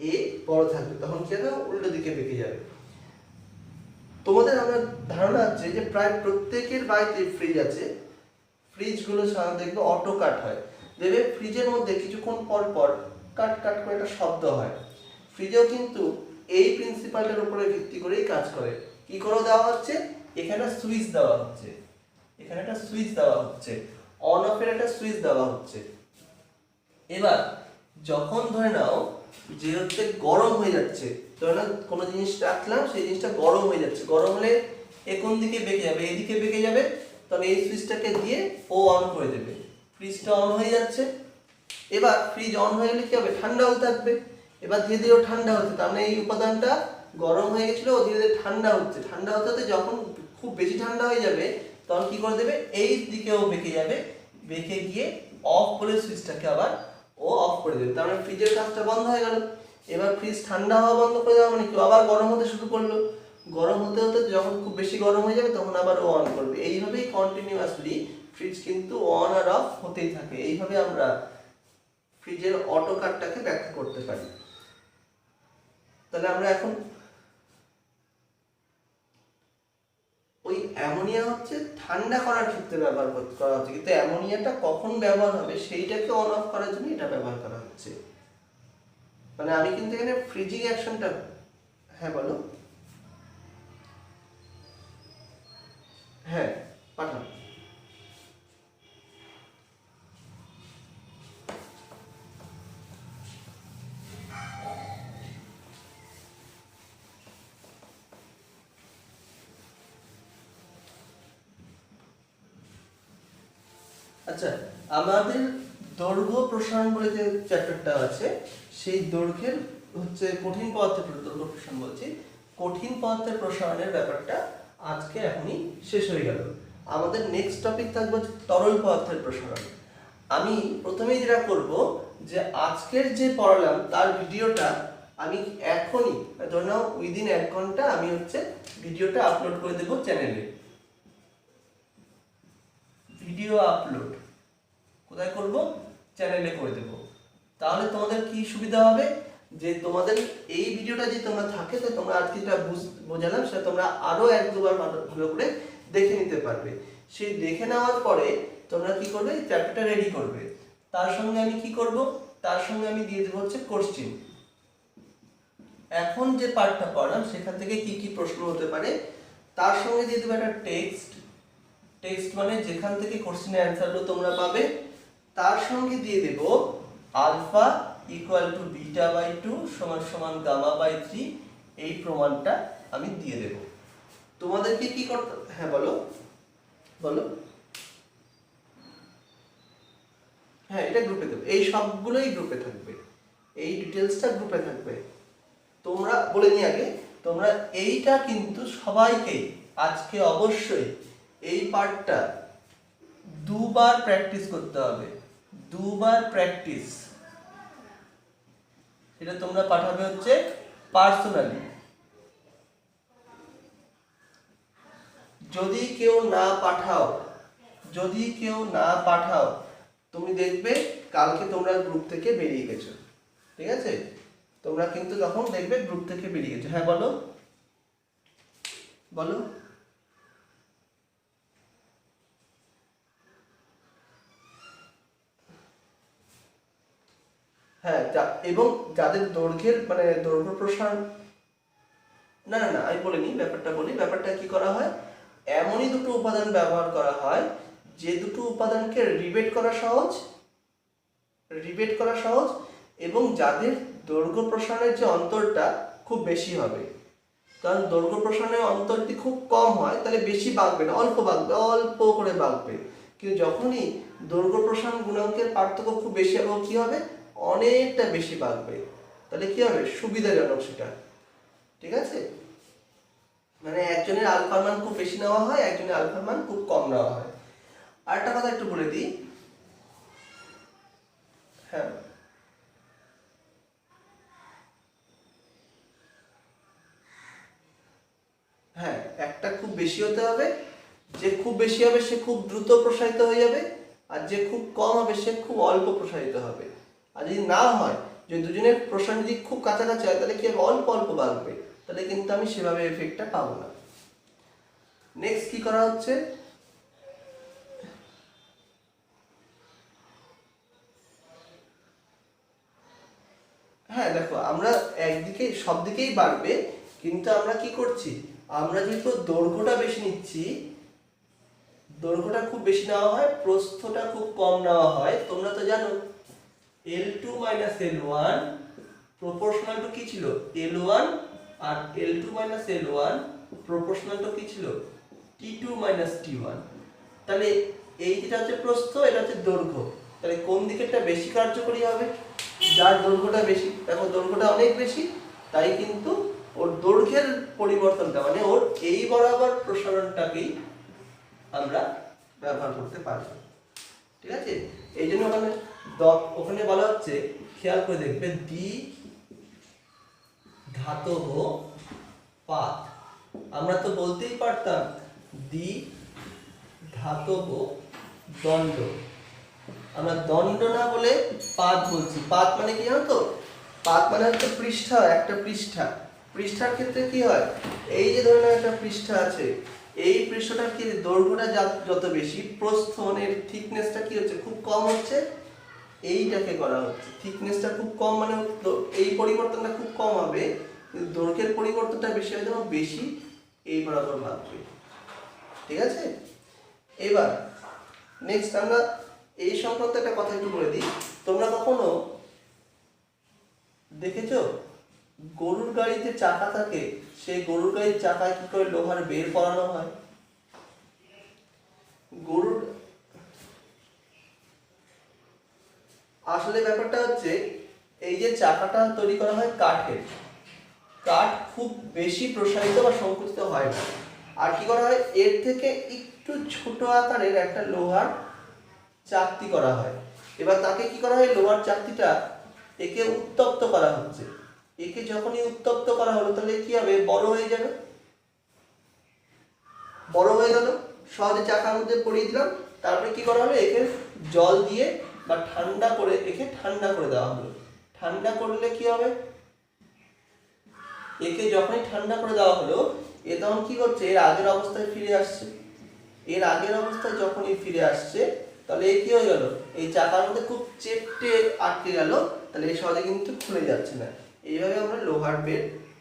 এ বড় থাকবে, তখন কি হবে, উল্টো দিকে বেঁকে যাবে। তোমাদের আমার ধারণা আছে যে প্রায় প্রত্যেকের বাড়িতে ফ্রিজ আছে। ফ্রিজগুলো সাধারণত দেখবে অটো কাট হয়, দেখবে ফ্রিজের মধ্যে কিছুক্ষণ পর পর কাট কাট করে একটা শব্দ হয়। ফ্রিজেও কিন্তু এই প্রিন্সিপালটার উপরে ভিত্তি করেই কাজ করে। কি করে দেওয়া হচ্ছে, এখানে সুইচ দেওয়া হচ্ছে, এখানে একটা সুইচ দেওয়া হচ্ছে, অন অফের একটা সুইচ দেওয়া হচ্ছে। এবার যখন ধরে নাও যে হচ্ছে গরম হয়ে যাচ্ছে, ধরে নাও কোনো জিনিস রাখলাম, সেই জিনিসটা গরম হয়ে যাচ্ছে, গরম হলে এ কোন দিকে বেঁকে যাবে, এদিকে বেঁকে যাবে, তবে এই সুইচটাকে দিয়ে ও অন করে দেবে, ফ্রিজটা অন হয়ে যাচ্ছে। এবার ফ্রিজ অন হয়ে গেলে কি হবে, ঠান্ডাও থাকবে। এবার ধীরে ধীরে ঠান্ডা হচ্ছে, তার মানে এই উপাদানটা গরম হয়ে গেছিল, ও ধীরে ধীরে ঠান্ডা হচ্ছে, ঠান্ডা হতে হতে যখন খুব বেশি ঠান্ডা হয়ে যাবে তখন কি করে দেবে, এই দিকেও বেঁকে যাবে, বেঁকে গিয়ে অফ করে সুইচটাকে আবার ও অফ করে দেবে। তার মানে ফ্রিজের কাজটা বন্ধ হয়ে গেল। এবার ফ্রিজ ঠান্ডা হওয়া বন্ধ করে দেওয়া মানে কি, আবার গরম হতে শুরু করলো, গরম হতে হতে যখন খুব বেশি গরম হয়ে যাবে তখন আবার ও অন করবে। এইভাবেই কন্টিনিউয়াসলি ফ্রিজ কিন্তু অন আর অফ হতেই থাকে। এইভাবে আমরা ফ্রিজের অটো কাটটাকে ব্যাখ্যা করতে পারি। তাহলে আমরা এখন ওই অ্যামোনিয়া হচ্ছে ঠান্ডা করার ক্ষেত্রে ব্যবহার করা হচ্ছে, কিন্তু অ্যামোনিয়াটা কখন ব্যবহার হবে সেইটাকে অন অফ করার জন্য এটা ব্যবহার করা হচ্ছে। মানে আমি কিন্তু এখানে ফ্রিজিং অ্যাকশনটা, হ্যাঁ বলো, হ্যাঁ পাঠান। আচ্ছা, আমাদের দৈর্ঘ্য প্রসারণ বলে যে চ্যাপ্টারটা আছে, সেই দৈর্ঘ্যের হচ্ছে কঠিন পদার্থের দৈর্ঘ্য প্রসারণ বলছি, কঠিন পদার্থের প্রসারণের ব্যাপারটা আজকে এখনই শেষ হয়ে গেল। আমাদের নেক্সট টপিক থাকবে হচ্ছে তরল পদার্থের প্রসারণ। আমি প্রথমেই যেটা করব, যে আজকের যে পড়ালাম তার ভিডিওটা আমি এখনই, ধরে নাও উইদিন 1 ঘন্টা আমি হচ্ছে ভিডিওটা আপলোড করে দেবো চ্যানেলে। ভিডিও আপলোড কোথায় করব, চ্যানেলে করে দেব। তাহলে তোমাদের কি সুবিধা হবে, যে তোমাদের এই ভিডিওটা যে তোমরা থাকে তো তোমরা আজকে যেটা বোঝালাম সেটা তোমরা আরো এক দুবার ভালো করে দেখে নিতে পারবে। সেই দেখে নেওয়ার পরে তোমরা কি করবে, চ্যাপ্টারটা রেডি করবে। তার সঙ্গে আমি কি করব, তার সঙ্গে আমি দিয়ে দেবো হচ্ছে কোশ্চেন। এখন যে পার্টটা পড়লাম সেখান থেকে কি কি প্রশ্ন হতে পারে, তার সঙ্গে দিয়ে দেবো একটা টেক্সট। টেক্সট মানে যেখান থেকে কোশ্চেনের অ্যান্সারগুলো তোমরা পাবে। তার সঙ্গে দিয়ে দেব alpha equal to beta by 2 সমান সমান গামা বাই 3, এই প্রমাণটা আমি দিয়ে দেব। তোমাদেরকে কি করতে, হ্যাঁ বলো বলো। হ্যাঁ এটা গ্রুপে দেবো, এই সবগুলোই গ্রুপে থাকবে, এই ডিটেলসটা গ্রুপে থাকবে। তোমরা বলে নিই আগে, তোমরা এইটা কিন্তু সবাইকে আজকে অবশ্যই এই পার্টটা দুবার প্র্যাকটিস করতে হবে, দুবার প্র্যাকটিস। এটা তোমরা পাঠাবে হচ্ছে পার্সোনালি। যদি কেউ না পাঠাও, যদি কেউ না পাঠাও, তুমি দেখবে কালকে তোমরা গ্রুপ থেকে বেরিয়ে গেছো, ঠিক আছে? তোমরা কিন্তু তখন দেখবে গ্রুপ থেকে বেরিয়ে গেছো। হ্যাঁ বলো বলো। হ্যাঁ এবং যাদের দৈর্ঘ্যের মানে দৈর্ঘ্য প্রসার, না না না আমি বলিনি, ব্যাপারটা বলি। ব্যাপারটা কি করা হয়, এমনই দুটো উপাদান ব্যবহার করা হয় যে দুটো উপাদানকে রিবেট করা সহজ, রিবেট করা সহজ, এবং যাদের দৈর্ঘ্য প্রসারণের যে অন্তরটা খুব বেশি হবে। কারণ দৈর্ঘ্য প্রসারণের অন্তরটি খুব কম হয় তাহলে বেশি বাঁকবে না, অল্প বাঁকবে, অল্প করে বাঁকবে। কিন্তু যখনই দৈর্ঘ্য প্রসারণ গুণাঙ্কের পার্থক্য খুব বেশি হবে, কি হবে, অনেকটা বেশি বাঁকবে। তাহলে কি হবে, সুবিধাজনক সেটা, ঠিক আছে? মানে একজনের আলফার মান খুব বেশি নেওয়া হয়, একজনের আলফার মান খুব কম নেওয়া হয়। আরেকটা কথা একটু বলে দিই, হ্যাঁ হ্যাঁ একটা খুব বেশি হতে হবে, যে খুব বেশি হবে সে খুব দ্রুত প্রসারিত হয়ে যাবে, আর যে খুব কম হবে সে খুব অল্প প্রসারিত হবে। আর যদি না হয়, যদি দুজনের প্রসারণ যদি খুব কাছাকাছি হয় তাহলে কি হবে, অল্প অল্প বাড়বে, তাহলে কিন্তু আমি সেভাবে এফেক্টটা পাবো না। নেক্সট কি করা হচ্ছে, হ্যাঁ দেখো আমরা একদিকে সব দিকেই বাড়বে, কিন্তু আমরা কি করছি, আমরা যেহেতু দৈর্ঘ্যটা বেশি নিচ্ছি, দৈর্ঘ্যটা খুব বেশি নেওয়া হয়, প্রস্থটা খুব কম নেওয়া হয়। তোমরা তো জানো L2 minus L1 proportional to কি ছিল, L1, R L2 minus L1 proportional to কি ছিল, T2 মাইনাস T1। তাহলে এই যেটা হচ্ছে প্রস্থ, এটা হচ্ছে দৈর্ঘ্য, তাহলে কোন দিকেরটা বেশি কার্যকরী হবে, যার দৈর্ঘ্যটা বেশি। দেখো দৈর্ঘ্যটা অনেক বেশি, তাই কিন্তু ওর দৈর্ঘ্যের পরিবর্তনটা মানে ওর এই বরাবর প্রসারণটাকেই আমরা ব্যবহার করতে পারব, ঠিক আছে? এই জন্য ওখানে বলা হচ্ছে, খেয়াল করে দেখবে, দ্বি ধাতব পাত। আমরা তো বলতেই পারতাম দ্বি ধাতব দণ্ড, আমরা দণ্ড না বলে পাত বলছি। পাত মানে কি জানো তো, পাত মানে হচ্ছে পৃষ্ঠা, একটা পৃষ্ঠা। পৃষ্ঠার ক্ষেত্রে কি হয়, এই যে ধরে নাও একটা পৃষ্ঠা আছে, এই পৃষ্ঠটার কি দৈর্ঘ্যটা যত বেশি, প্রস্থ মানে থিকনেসটা কি হচ্ছে, খুব কম হচ্ছে, এইটাকে করা হচ্ছে। থিকনেসটা খুব কম মানে এই পরিবর্তনটা খুব কম হবে, কিন্তু দৈর্ঘ্যের পরিবর্তনটা বেশি হয়, যেমন বেশি এই বরাবর ভাগবে, ঠিক আছে? এবার নেক্সট আমরা এই সংক্রান্ত একটা কথা একটু বলে দিই। তোমরা কখনো দেখেছো গরুর গাড়িতে চাকা থাকে, সেই গরুর গাড়ির চাকায় কি করে লোহার বের পরানো হয়? গরুর আসলে ব্যাপারটা হচ্ছে, এই যে চাকাটা তৈরি করা হয় কাঠের, কাঠ খুব বেশি প্রসারিত বা সংকুচিত হয় না। আর কি করা হয়, এর থেকে একটু ছোট আকারের একটা লোহার চাকতি করা হয়। এবার তাকে কি করা হয়, লোহার চাকতিটা একে উত্তপ্ত করা হচ্ছে। একে যখনই উত্তপ্ত করা হলো তাহলে কি হবে, বড় হয়ে যাবে, বড় হয়ে গেল, সহজে চাকার মধ্যে পরিয়ে দিলাম, তারপরে কি করা হলো, একে জল দিয়ে বা ঠান্ডা করে একে ঠান্ডা করে দেওয়া হলো। ঠান্ডা করলে কি হবে, একে যখনই ঠান্ডা করে দেওয়া হলো এ তখন কি করছে, এর আগের অবস্থায় ফিরে আসছে। এর আগের অবস্থায় যখনই ফিরে আসছে তাহলে এ কি হয়ে গেল, এই চাকার মধ্যে খুব চেপটে আটকে গেল, তাহলে এই সহজে কিন্তু খুলে যাচ্ছে না। এইভাবে আমরা লোহার বেড